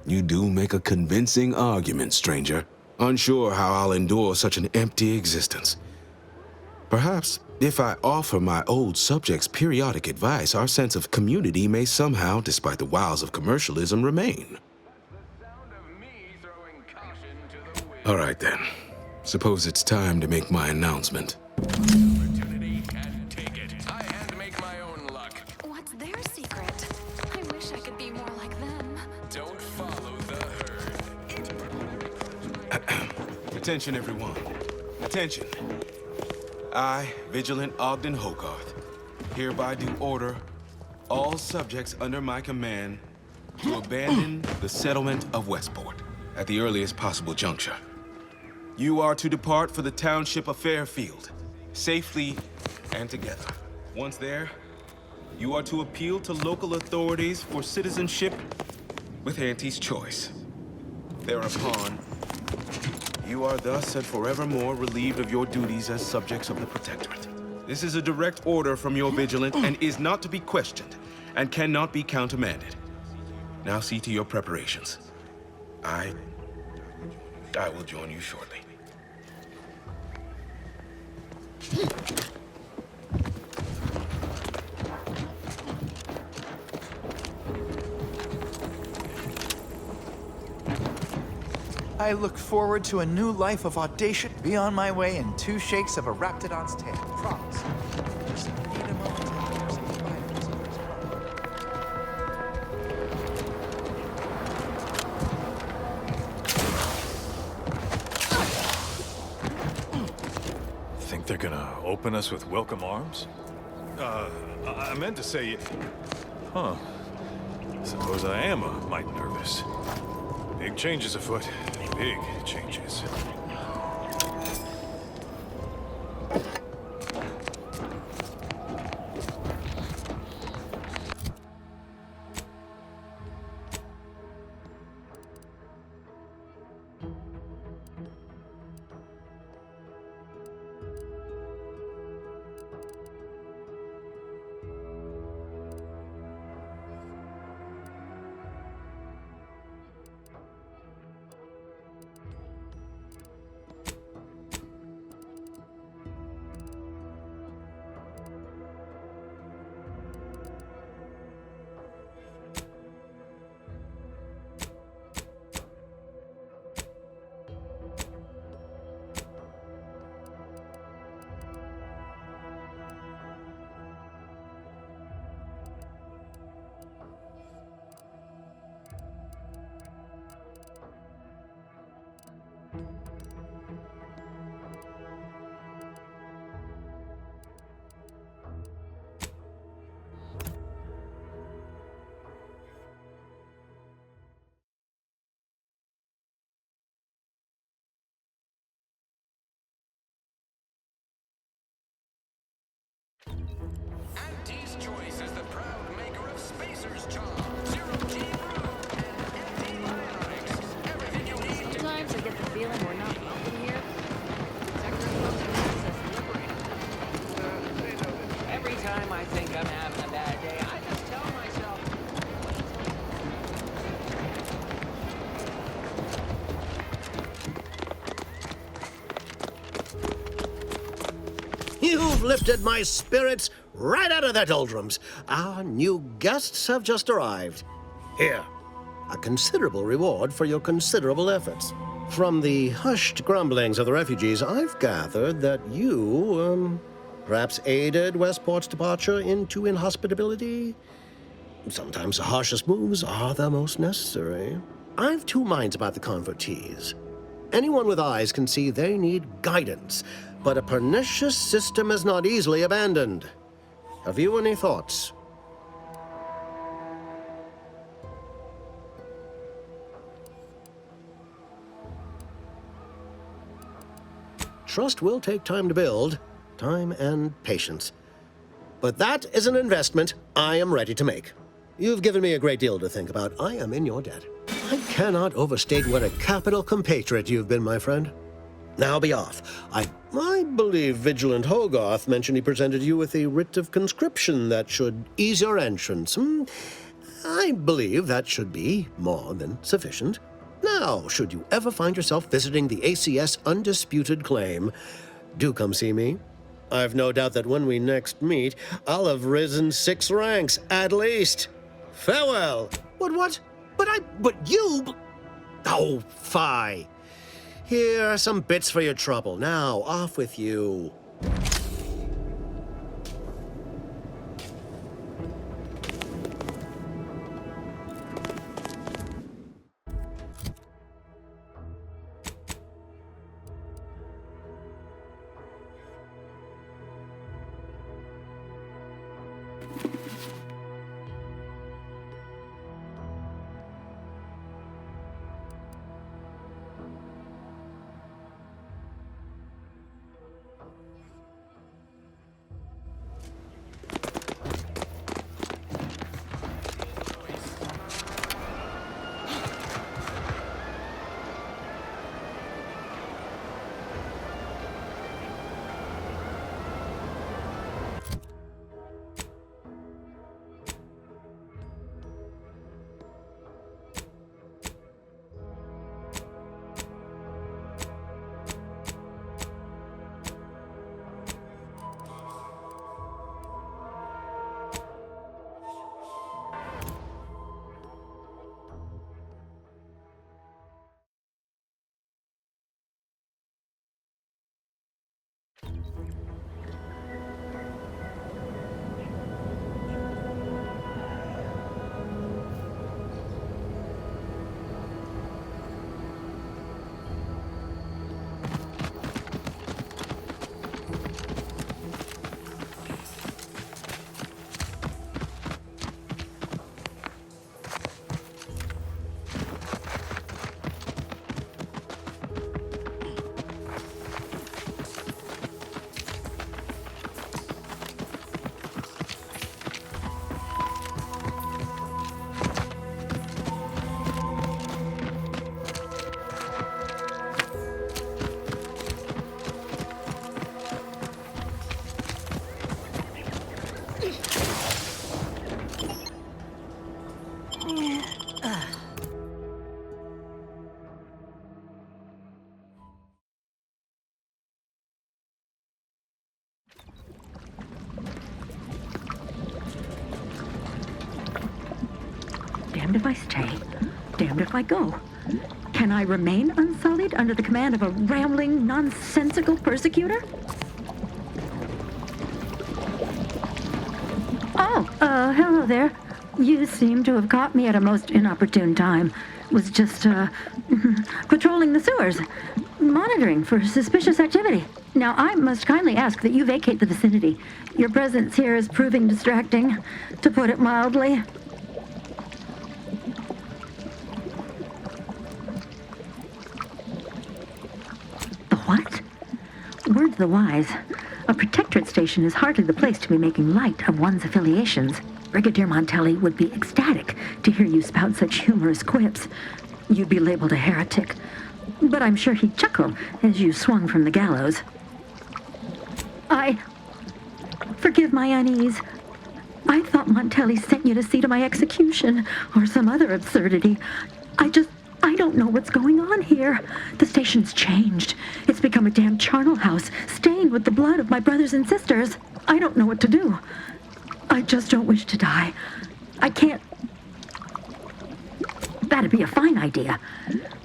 You do make a convincing argument, stranger. Unsure how I'll endure such an empty existence. Perhaps, if I offer my old subjects periodic advice, our sense of community may somehow, despite the wiles of commercialism, remain. All right then. Suppose it's time to make my announcement. What's their secret? I wish I could be more like them. Don't follow the herd. Attention, everyone. Attention. I, Vigilant Ogden Hogarth, hereby do order all subjects under my command to abandon the settlement of Westport at the earliest possible juncture. You are to depart for the township of Fairfield, safely and together. Once there, you are to appeal to local authorities for citizenship with Auntie's choice. Thereupon, you are thus and forevermore relieved of your duties as subjects of the Protectorate. This is a direct order from your Vigilant and is not to be questioned and cannot be countermanded. Now see to your preparations. I will join you shortly. I look forward to a new life of audacious. Be on my way in 2 shakes of a Raptidon's tail. Promise. Just need a moment to hear some spiders. Think they're gonna open us with welcome arms? I meant to say, huh. Suppose I am a mite nervous. Big changes afoot. Big changes. Auntie's Choice is the proud maker of Spacer's Charm, Zero-G Brew, and antibiotics. Everything you need to... Sometimes I get the feeling we're not welcome here. Protector folks pronounce us liberated. Every time I think I'm having a bad day, I just tell myself, You've lifted my spirits right out of their doldrums. Our new guests have just arrived. Here, a considerable reward for your considerable efforts. From the hushed grumblings of the refugees, I've gathered that you, perhaps aided Westport's departure into inhospitability. Sometimes the harshest moves are the most necessary. I've 2 minds about the convertees. Anyone with eyes can see they need guidance, but a pernicious system is not easily abandoned. Have you any thoughts? Trust will take time to build, time and patience. But that is an investment I am ready to make. You've given me a great deal to think about. I am in your debt. I cannot overstate what a capital compatriot you've been, my friend. Now be off. I believe Vigilant Hogarth mentioned he presented you with a writ of conscription that should ease your entrance. I believe that should be more than sufficient. Now, should you ever find yourself visiting the ACS Undisputed Claim, do come see me. I've no doubt that when we next meet, I'll have risen 6 ranks, at least. Farewell. What? But you... Oh, fie. Here are some bits for your trouble. Now, off with you. Damned if I stay, damned if I go. Can I remain unsullied under the command of a rambling, nonsensical persecutor? Oh, hello there. You seem to have caught me at a most inopportune time. Was just, patrolling the sewers, monitoring for suspicious activity. Now, I must kindly ask that you vacate the vicinity. Your presence here is proving distracting, to put it mildly. What? Word to the wise. A protectorate station is hardly the place to be making light of one's affiliations. Brigadier Montelli would be ecstatic to hear you spout such humorous quips. You'd be labeled a heretic. But I'm sure he'd chuckle as you swung from the gallows. Forgive my unease. I thought Montelli sent you to see to my execution, or some other absurdity. I don't know what's going on here. The station's changed. It's become a damn charnel house, stained with the blood of my brothers and sisters. I don't know what to do. I just don't wish to die. I can't... That'd be a fine idea.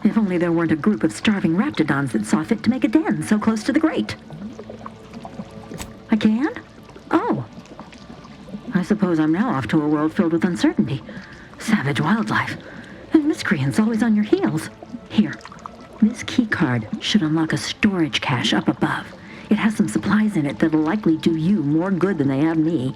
If only there weren't a group of starving raptidons that saw fit to make a den so close to the grate. I can? Oh. I suppose I'm now off to a world filled with uncertainty. Savage wildlife. And miscreants always on your heels. Here, this key card should unlock a storage cache up above. It has some supplies in it that'll likely do you more good than they have me.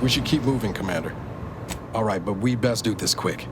We should keep moving, Commander. All right, but we best do this quick.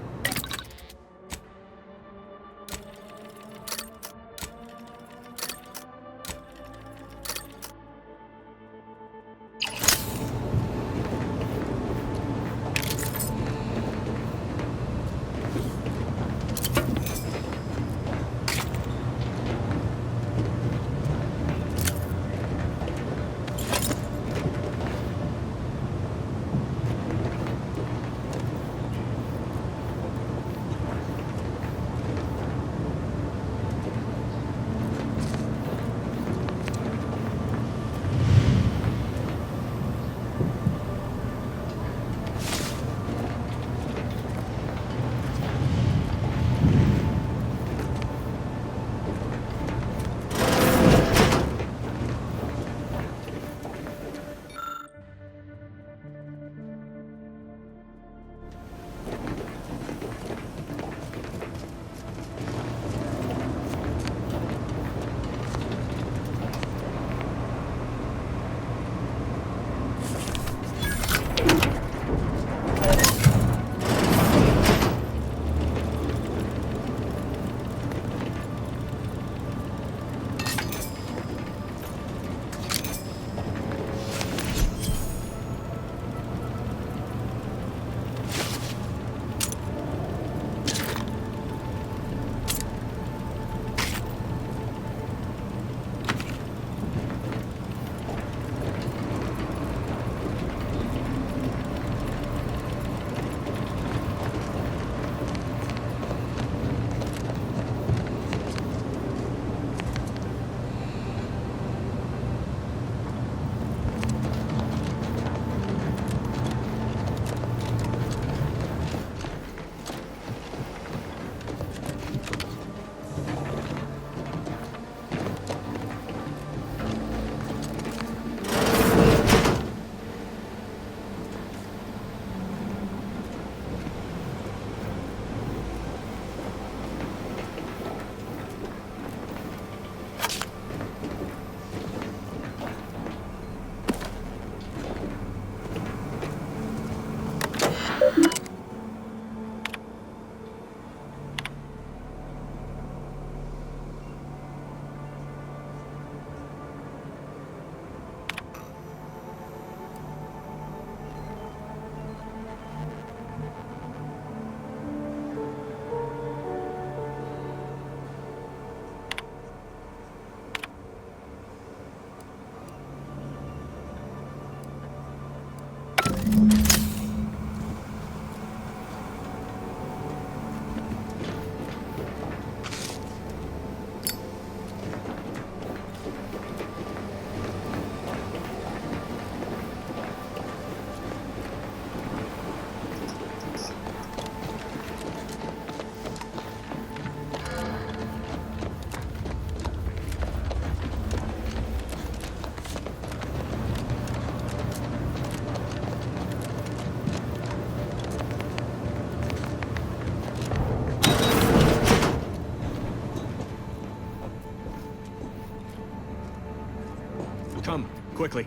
Come, quickly.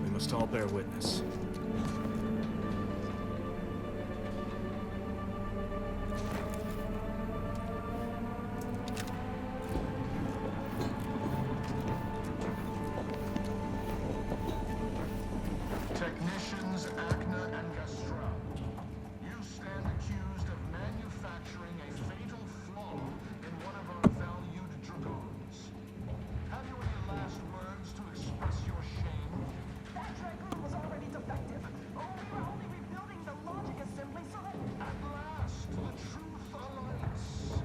We must all bear witness. Technicians Acna and Gastra, you stand accused of manufacturing a fatal flaw in one of our valued Dragons. Have you any last words to express your shame? That Dragoon was already defective. Oh, we were only rebuilding the logic assembly so that... At last, the truth alights.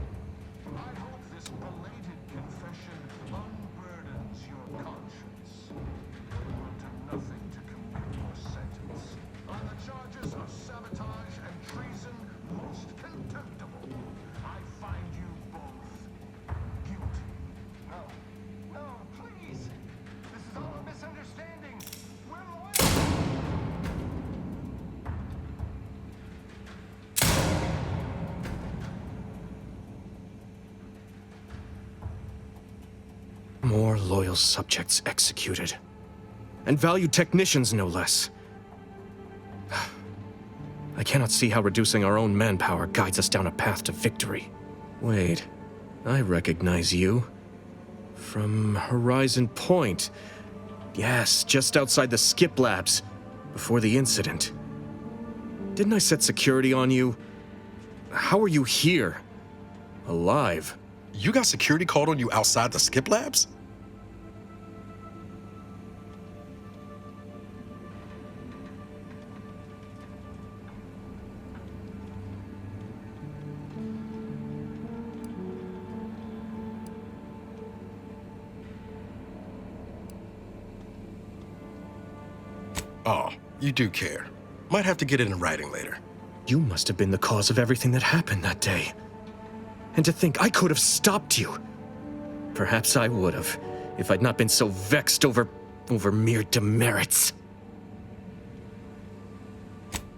I hope this belated confession unburdens your conscience. You will do nothing to commute your sentence. On the charges of sabotage and treason, most contemptible, I find you both guilty. No. No, please. This is all a misunderstanding. We're loyal. More loyal subjects executed. And valued technicians, no less. I cannot see how reducing our own manpower guides us down a path to victory. Wait, I recognize you. From Horizon Point. Yes, just outside the Skip Labs, before the incident. Didn't I set security on you? How are you here? Alive? You got security called on you outside the Skip Labs? Oh, you do care. Might have to get it in writing later. You must have been the cause of everything that happened that day. And to think I could have stopped you. Perhaps I would have, if I'd not been so vexed over mere demerits.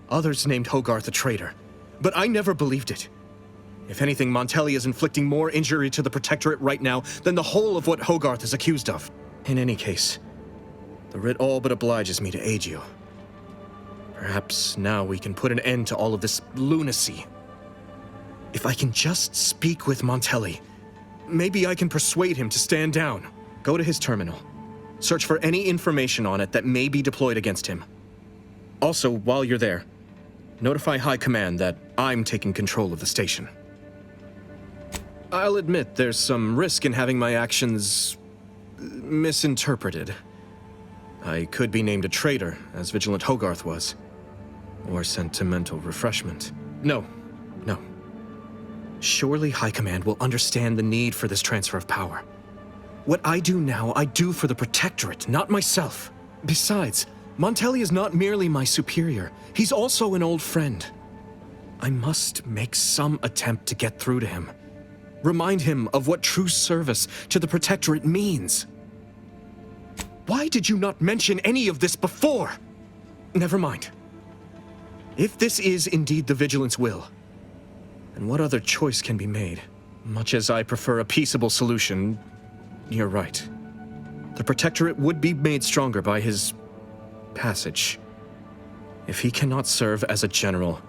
Others named Hogarth a traitor, but I never believed it. If anything, Montelli is inflicting more injury to the Protectorate right now than the whole of what Hogarth is accused of. In any case, the writ all but obliges me to aid you. Perhaps now we can put an end to all of this lunacy. If I can just speak with Montelli, maybe I can persuade him to stand down. Go to his terminal. Search for any information on it that may be deployed against him. Also, while you're there, notify High Command that I'm taking control of the station. I'll admit there's some risk in having my actions misinterpreted. I could be named a traitor, as Vigilant Hogarth was. Or sentimental refreshment. No. Surely High Command will understand the need for this transfer of power. What I do now, I do for the Protectorate, not myself. Besides, Montelli is not merely my superior. He's also an old friend. I must make some attempt to get through to him. Remind him of what true service to the Protectorate means. Why did you not mention any of this before? Never mind. If this is indeed the Vigilance will, then what other choice can be made? Much as I prefer a peaceable solution, you're right. The Protectorate would be made stronger by his passage. If he cannot serve as a general,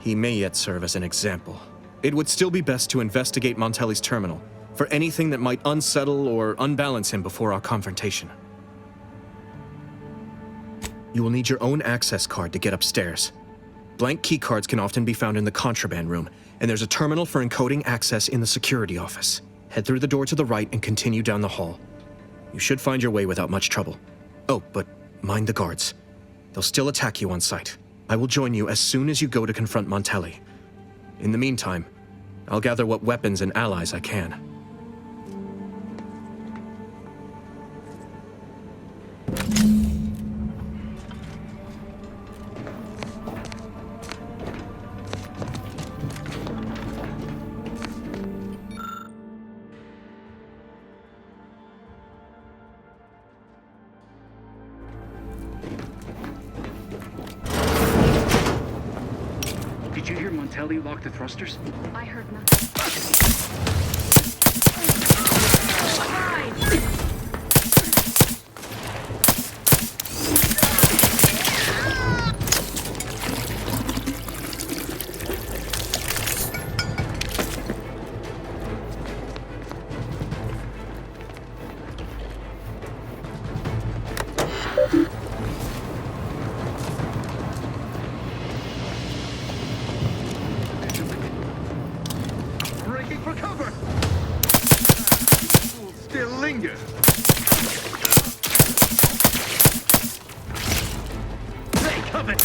he may yet serve as an example. It would still be best to investigate Montelli's terminal for anything that might unsettle or unbalance him before our confrontation. You will need your own access card to get upstairs. Blank keycards can often be found in the contraband room, and there's a terminal for encoding access in the security office. Head through the door to the right and continue down the hall. You should find your way without much trouble. Oh, but mind the guards. They'll still attack you on sight. I will join you as soon as you go to confront Montelli. In the meantime, I'll gather what weapons and allies I can. Did you hear Montelli lock the thrusters? I heard nothing. Breaking for cover! Will still linger. They covet!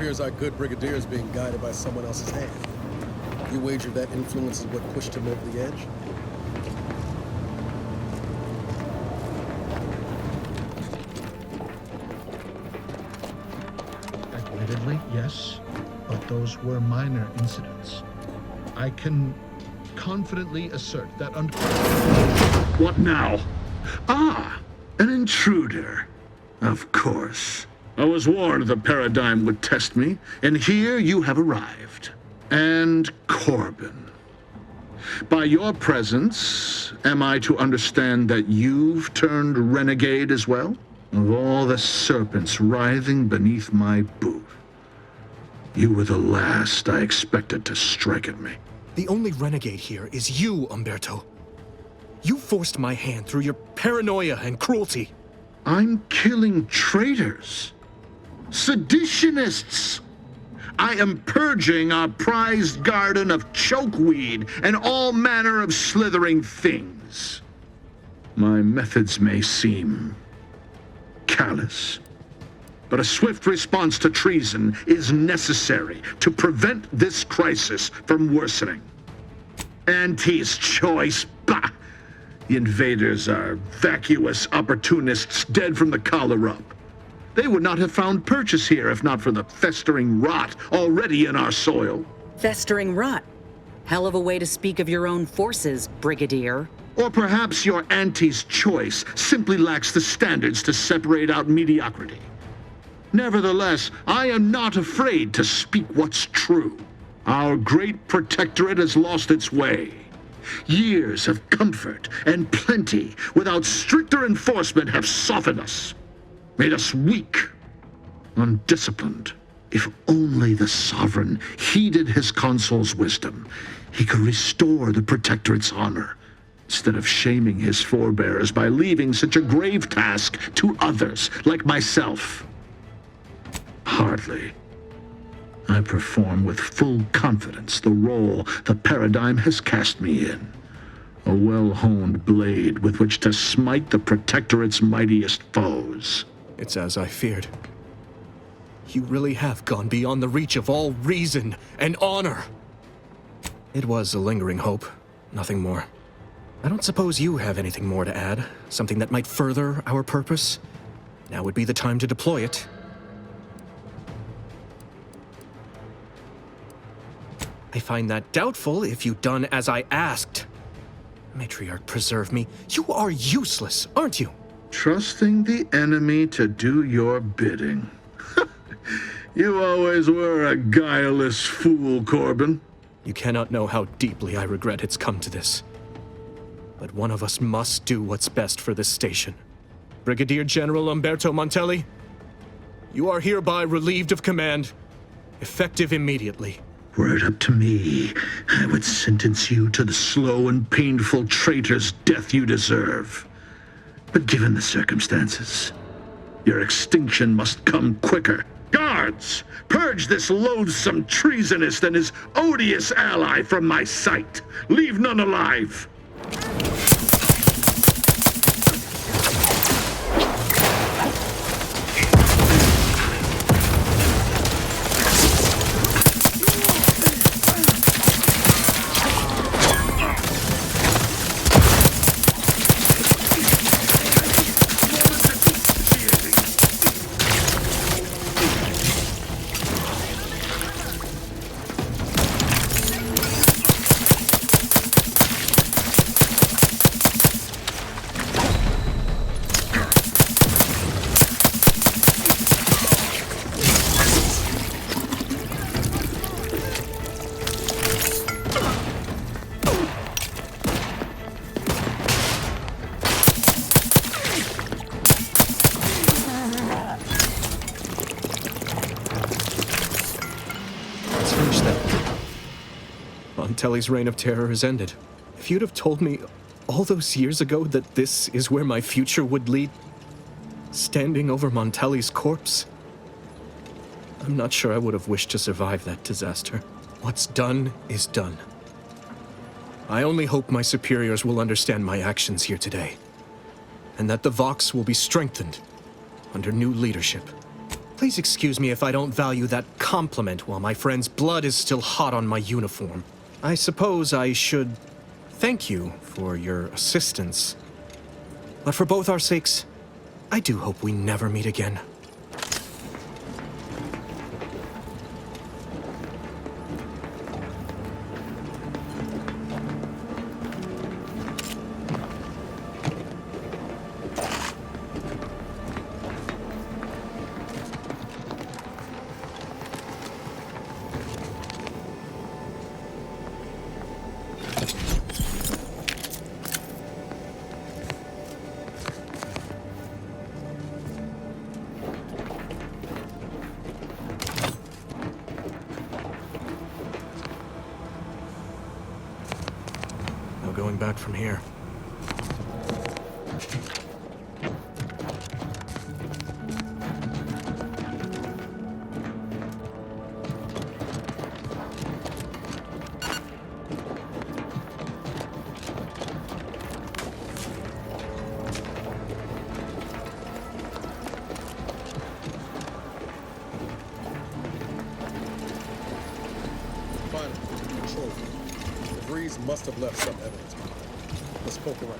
appears our good brigadier is being guided by someone else's hand. You wager that influence is what pushed him over the edge? Admittedly, yes, but those were minor incidents. I can confidently assert that What now? Ah, an intruder. Of course. I was warned the paradigm would test me, and here you have arrived. And Corbin. By your presence, am I to understand that you've turned renegade as well? Of all the serpents writhing beneath my boot, you were the last I expected to strike at me. The only renegade here is you, Umberto. You forced my hand through your paranoia and cruelty. I'm killing traitors, seditionists. I am purging our prized garden of chokeweed and all manner of slithering things. My methods may seem callous, but a swift response to treason is necessary to prevent this crisis from worsening. Auntie's choice, bah! The invaders are vacuous opportunists dead from the collar up. They would not have found purchase here if not for the festering rot already in our soil. Festering rot? Hell of a way to speak of your own forces, Brigadier. Or perhaps your auntie's choice simply lacks the standards to separate out mediocrity. Nevertheless, I am not afraid to speak what's true. Our great protectorate has lost its way. Years of comfort and plenty without stricter enforcement have softened us, made us weak, undisciplined. If only the sovereign heeded his consul's wisdom, he could restore the protectorate's honor, instead of shaming his forebears by leaving such a grave task to others like myself. Hardly. I perform with full confidence the role the paradigm has cast me in. A well-honed blade with which to smite the Protectorate's mightiest foes. It's as I feared. You really have gone beyond the reach of all reason and honor. It was a lingering hope, nothing more. I don't suppose you have anything more to add, something that might further our purpose? Now would be the time to deploy it. I find that doubtful if you'd done as I asked. Matriarch, preserve me. You are useless, aren't you? Trusting the enemy to do your bidding. You always were a guileless fool, Corbin. You cannot know how deeply I regret it's come to this. But one of us must do what's best for this station. Brigadier General Umberto Montelli, you are hereby relieved of command, effective immediately. Were it up to me, I would sentence you to the slow and painful traitor's death you deserve. But given the circumstances, your extinction must come quicker. Guards, purge this loathsome treasonist and his odious ally from my sight. Leave none alive. Montelli's reign of terror is ended. If you'd have told me all those years ago that this is where my future would lead, standing over Montelli's corpse, I'm not sure I would have wished to survive that disaster. What's done is done. I only hope my superiors will understand my actions here today, and that the Vox will be strengthened under new leadership. Please excuse me if I don't value that compliment while my friend's blood is still hot on my uniform. I suppose I should thank you for your assistance. But for both our sakes, I do hope we never meet again. No going back from here. Finally, control room. The breeze must have left some evidence behind. Let's poke around.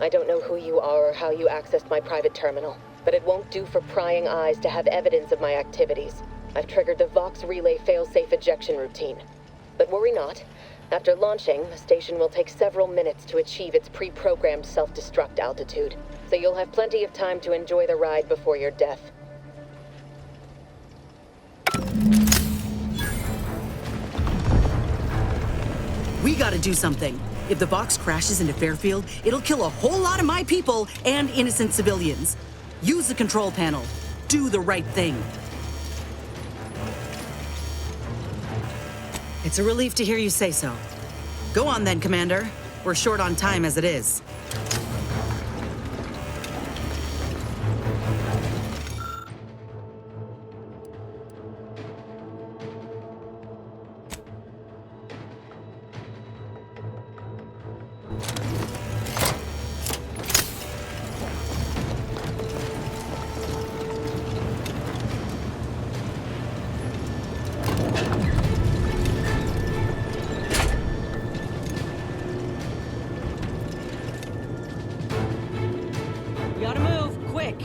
I don't know who you are or how you accessed my private terminal, but it won't do for prying eyes to have evidence of my activities. I've triggered the Vox Relay failsafe ejection routine. But worry not. After launching, the station will take several minutes to achieve its pre-programmed self-destruct altitude, so you'll have plenty of time to enjoy the ride before your death. We gotta do something. If the Vox crashes into Fairfield, it'll kill a whole lot of my people and innocent civilians. Use the control panel. Do the right thing. It's a relief to hear you say so. Go on then, Commander. We're short on time as it is. You gotta move, quick!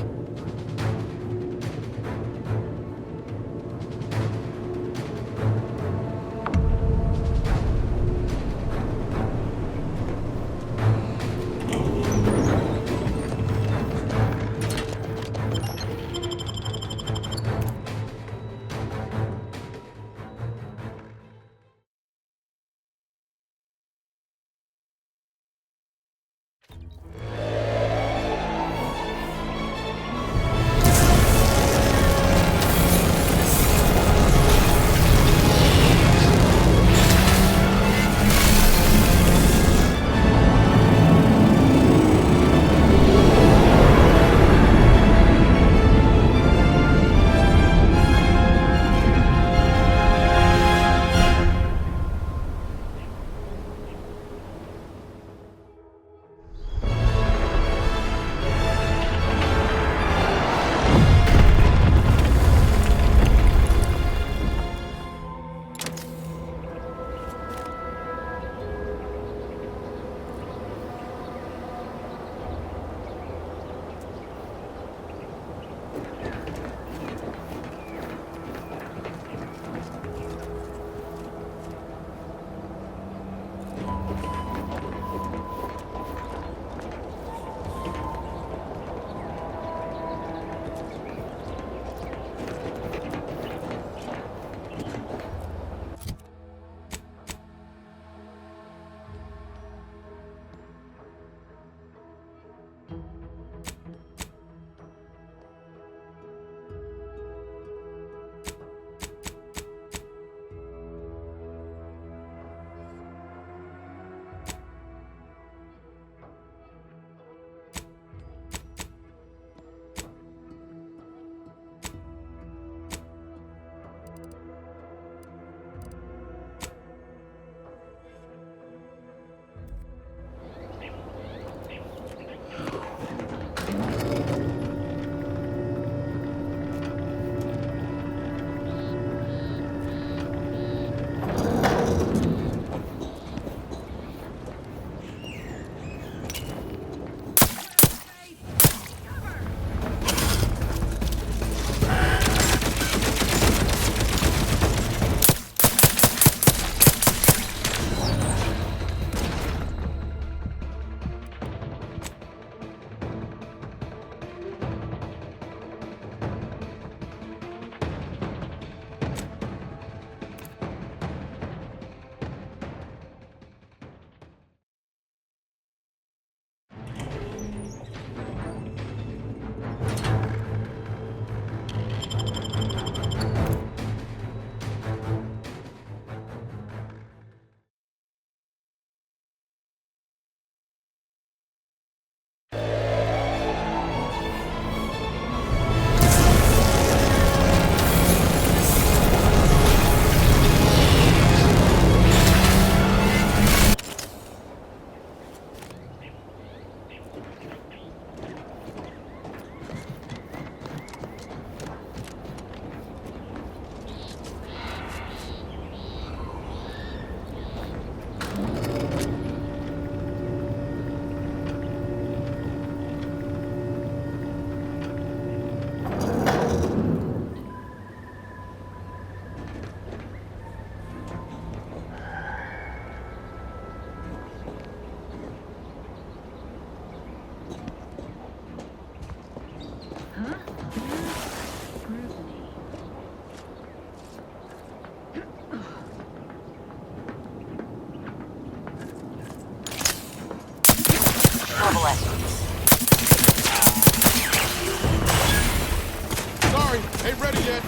Sorry, ain't ready yet.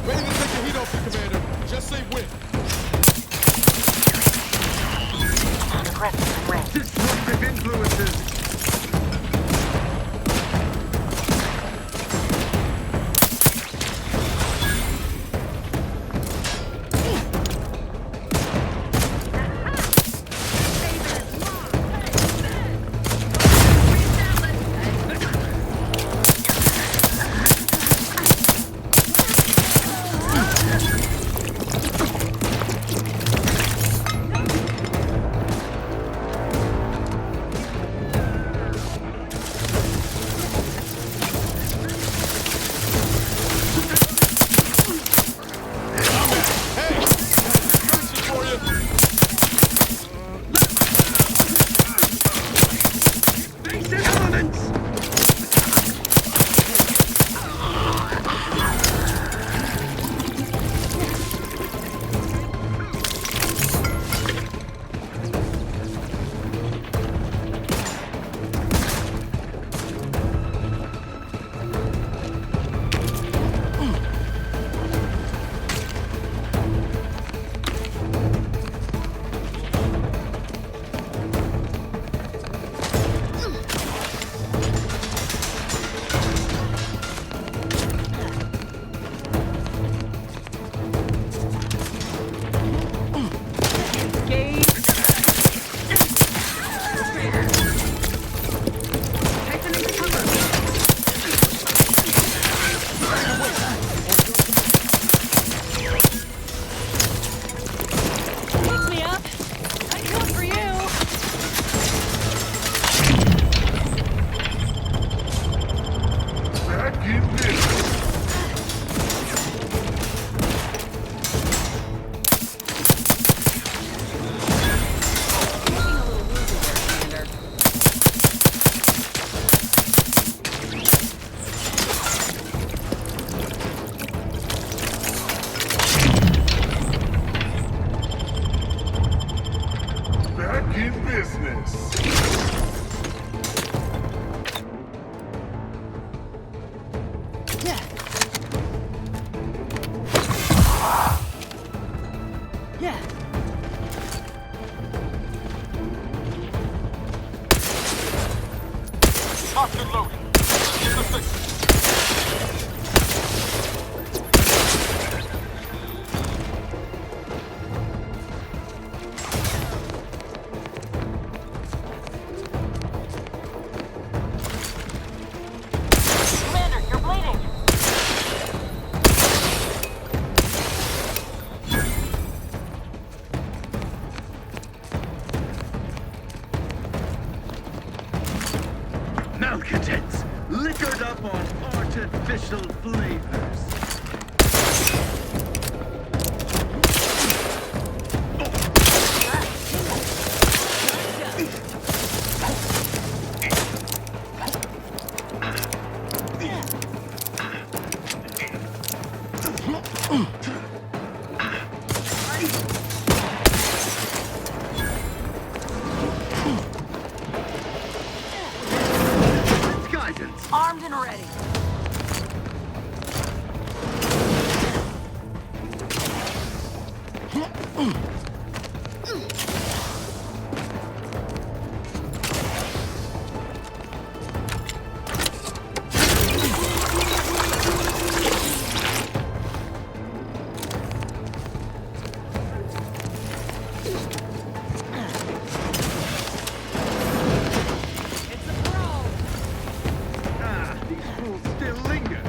Ready to take the heat off you, Commander. Just say when. Locked and loaded. Let's get the fix. Commander, you're bleeding! Malcontents, liquored up on artificial flavors. Guidance. Armed and ready. These fools still linger.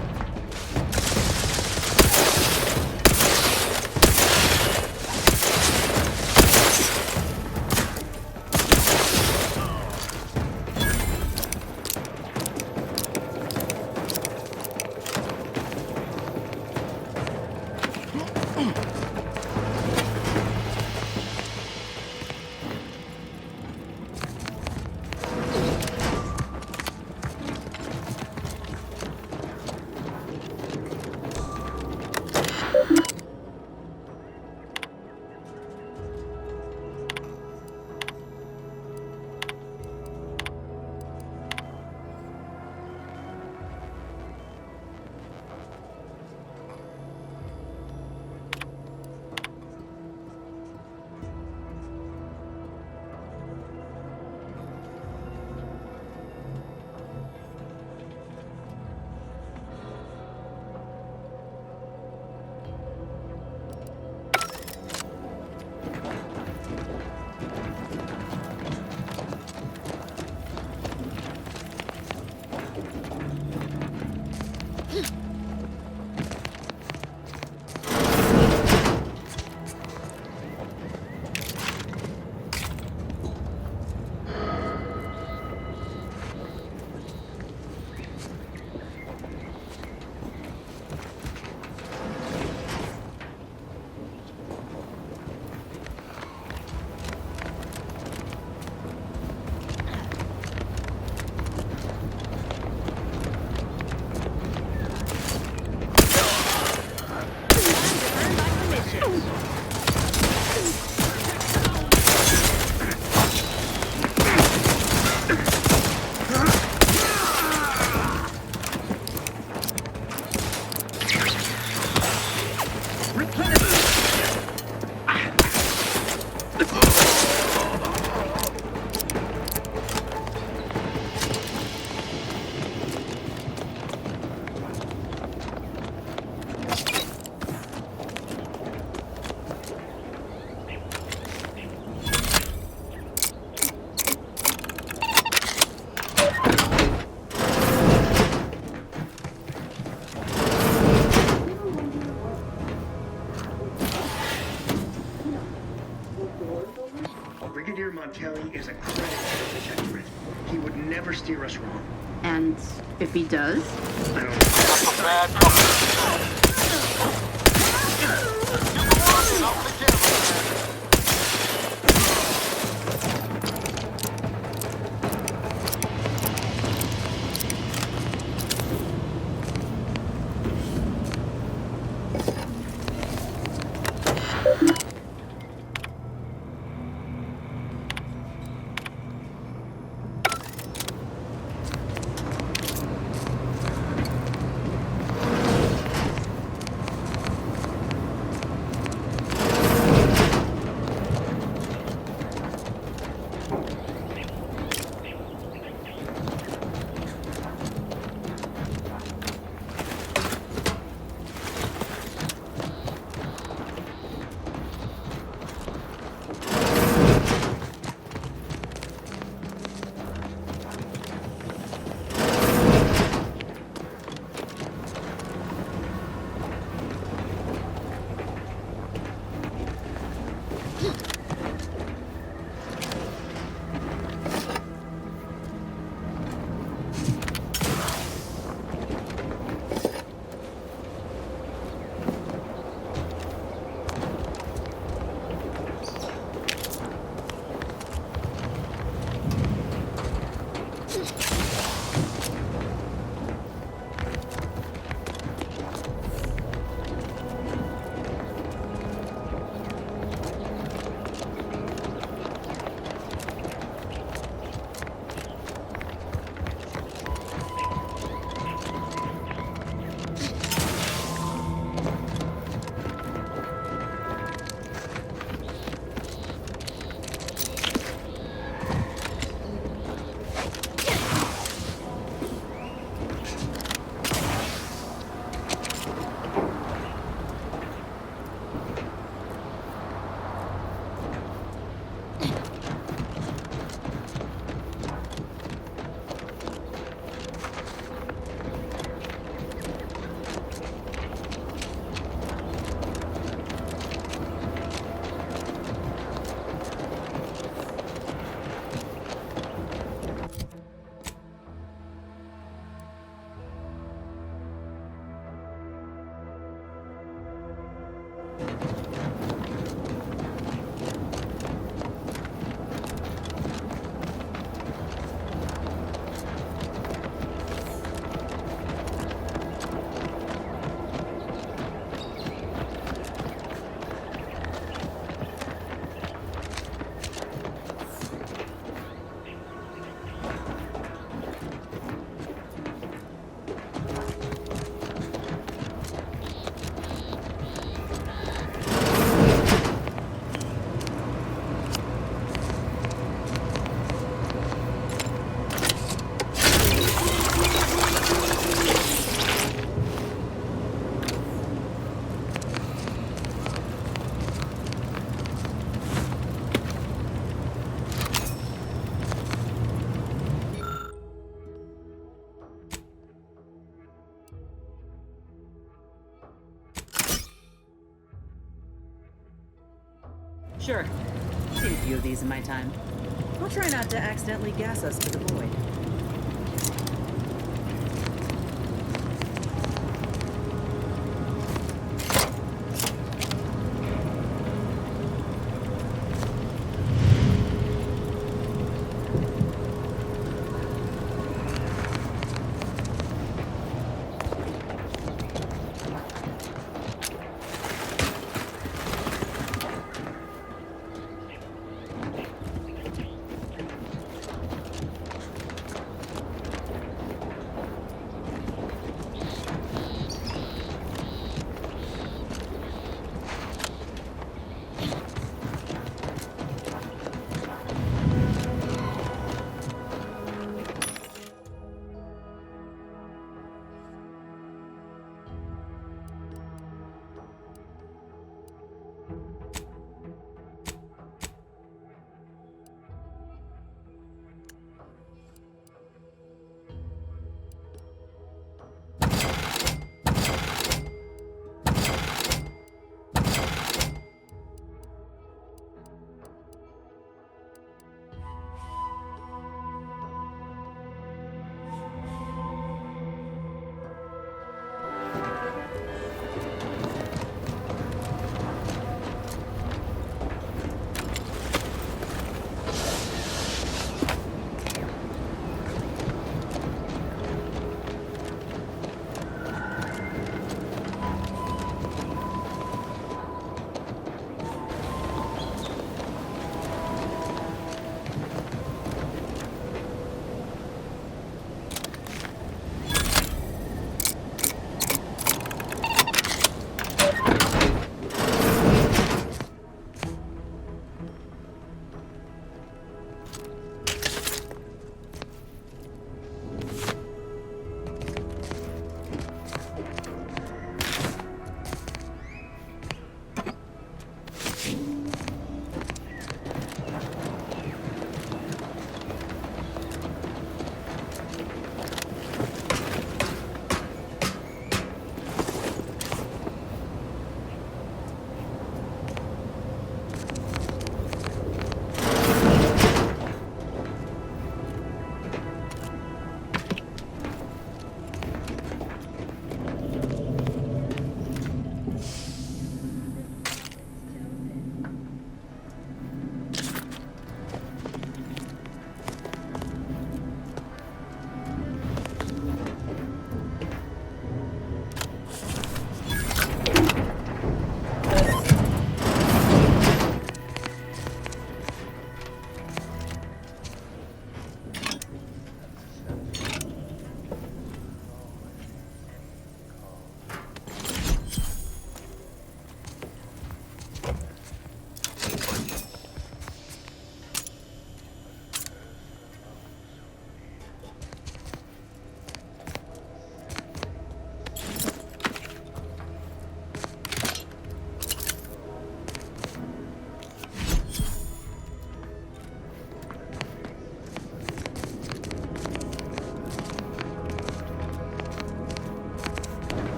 Brigadier Montelli is a credit to the Protectorate. He would never steer us wrong. And if he does? I don't Sure. Seen a few of these in my time. I'll try not to accidentally gas us to the void.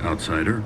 Outsider.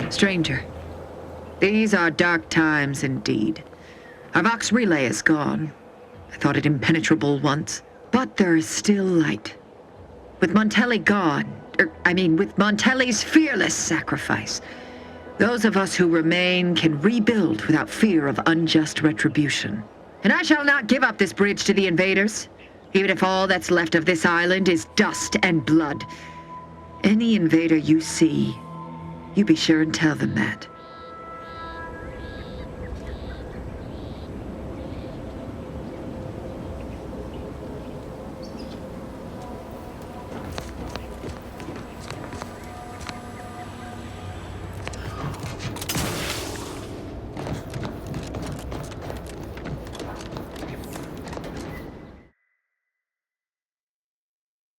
Stranger, these are dark times indeed. Our Vox relay is gone. I thought it impenetrable once, but there is still light. With Montelli gone, with Montelli's fearless sacrifice, those of us who remain can rebuild without fear of unjust retribution. And I shall not give up this bridge to the invaders, even if all that's left of this island is dust and blood. Any invader you see, you be sure and tell them that.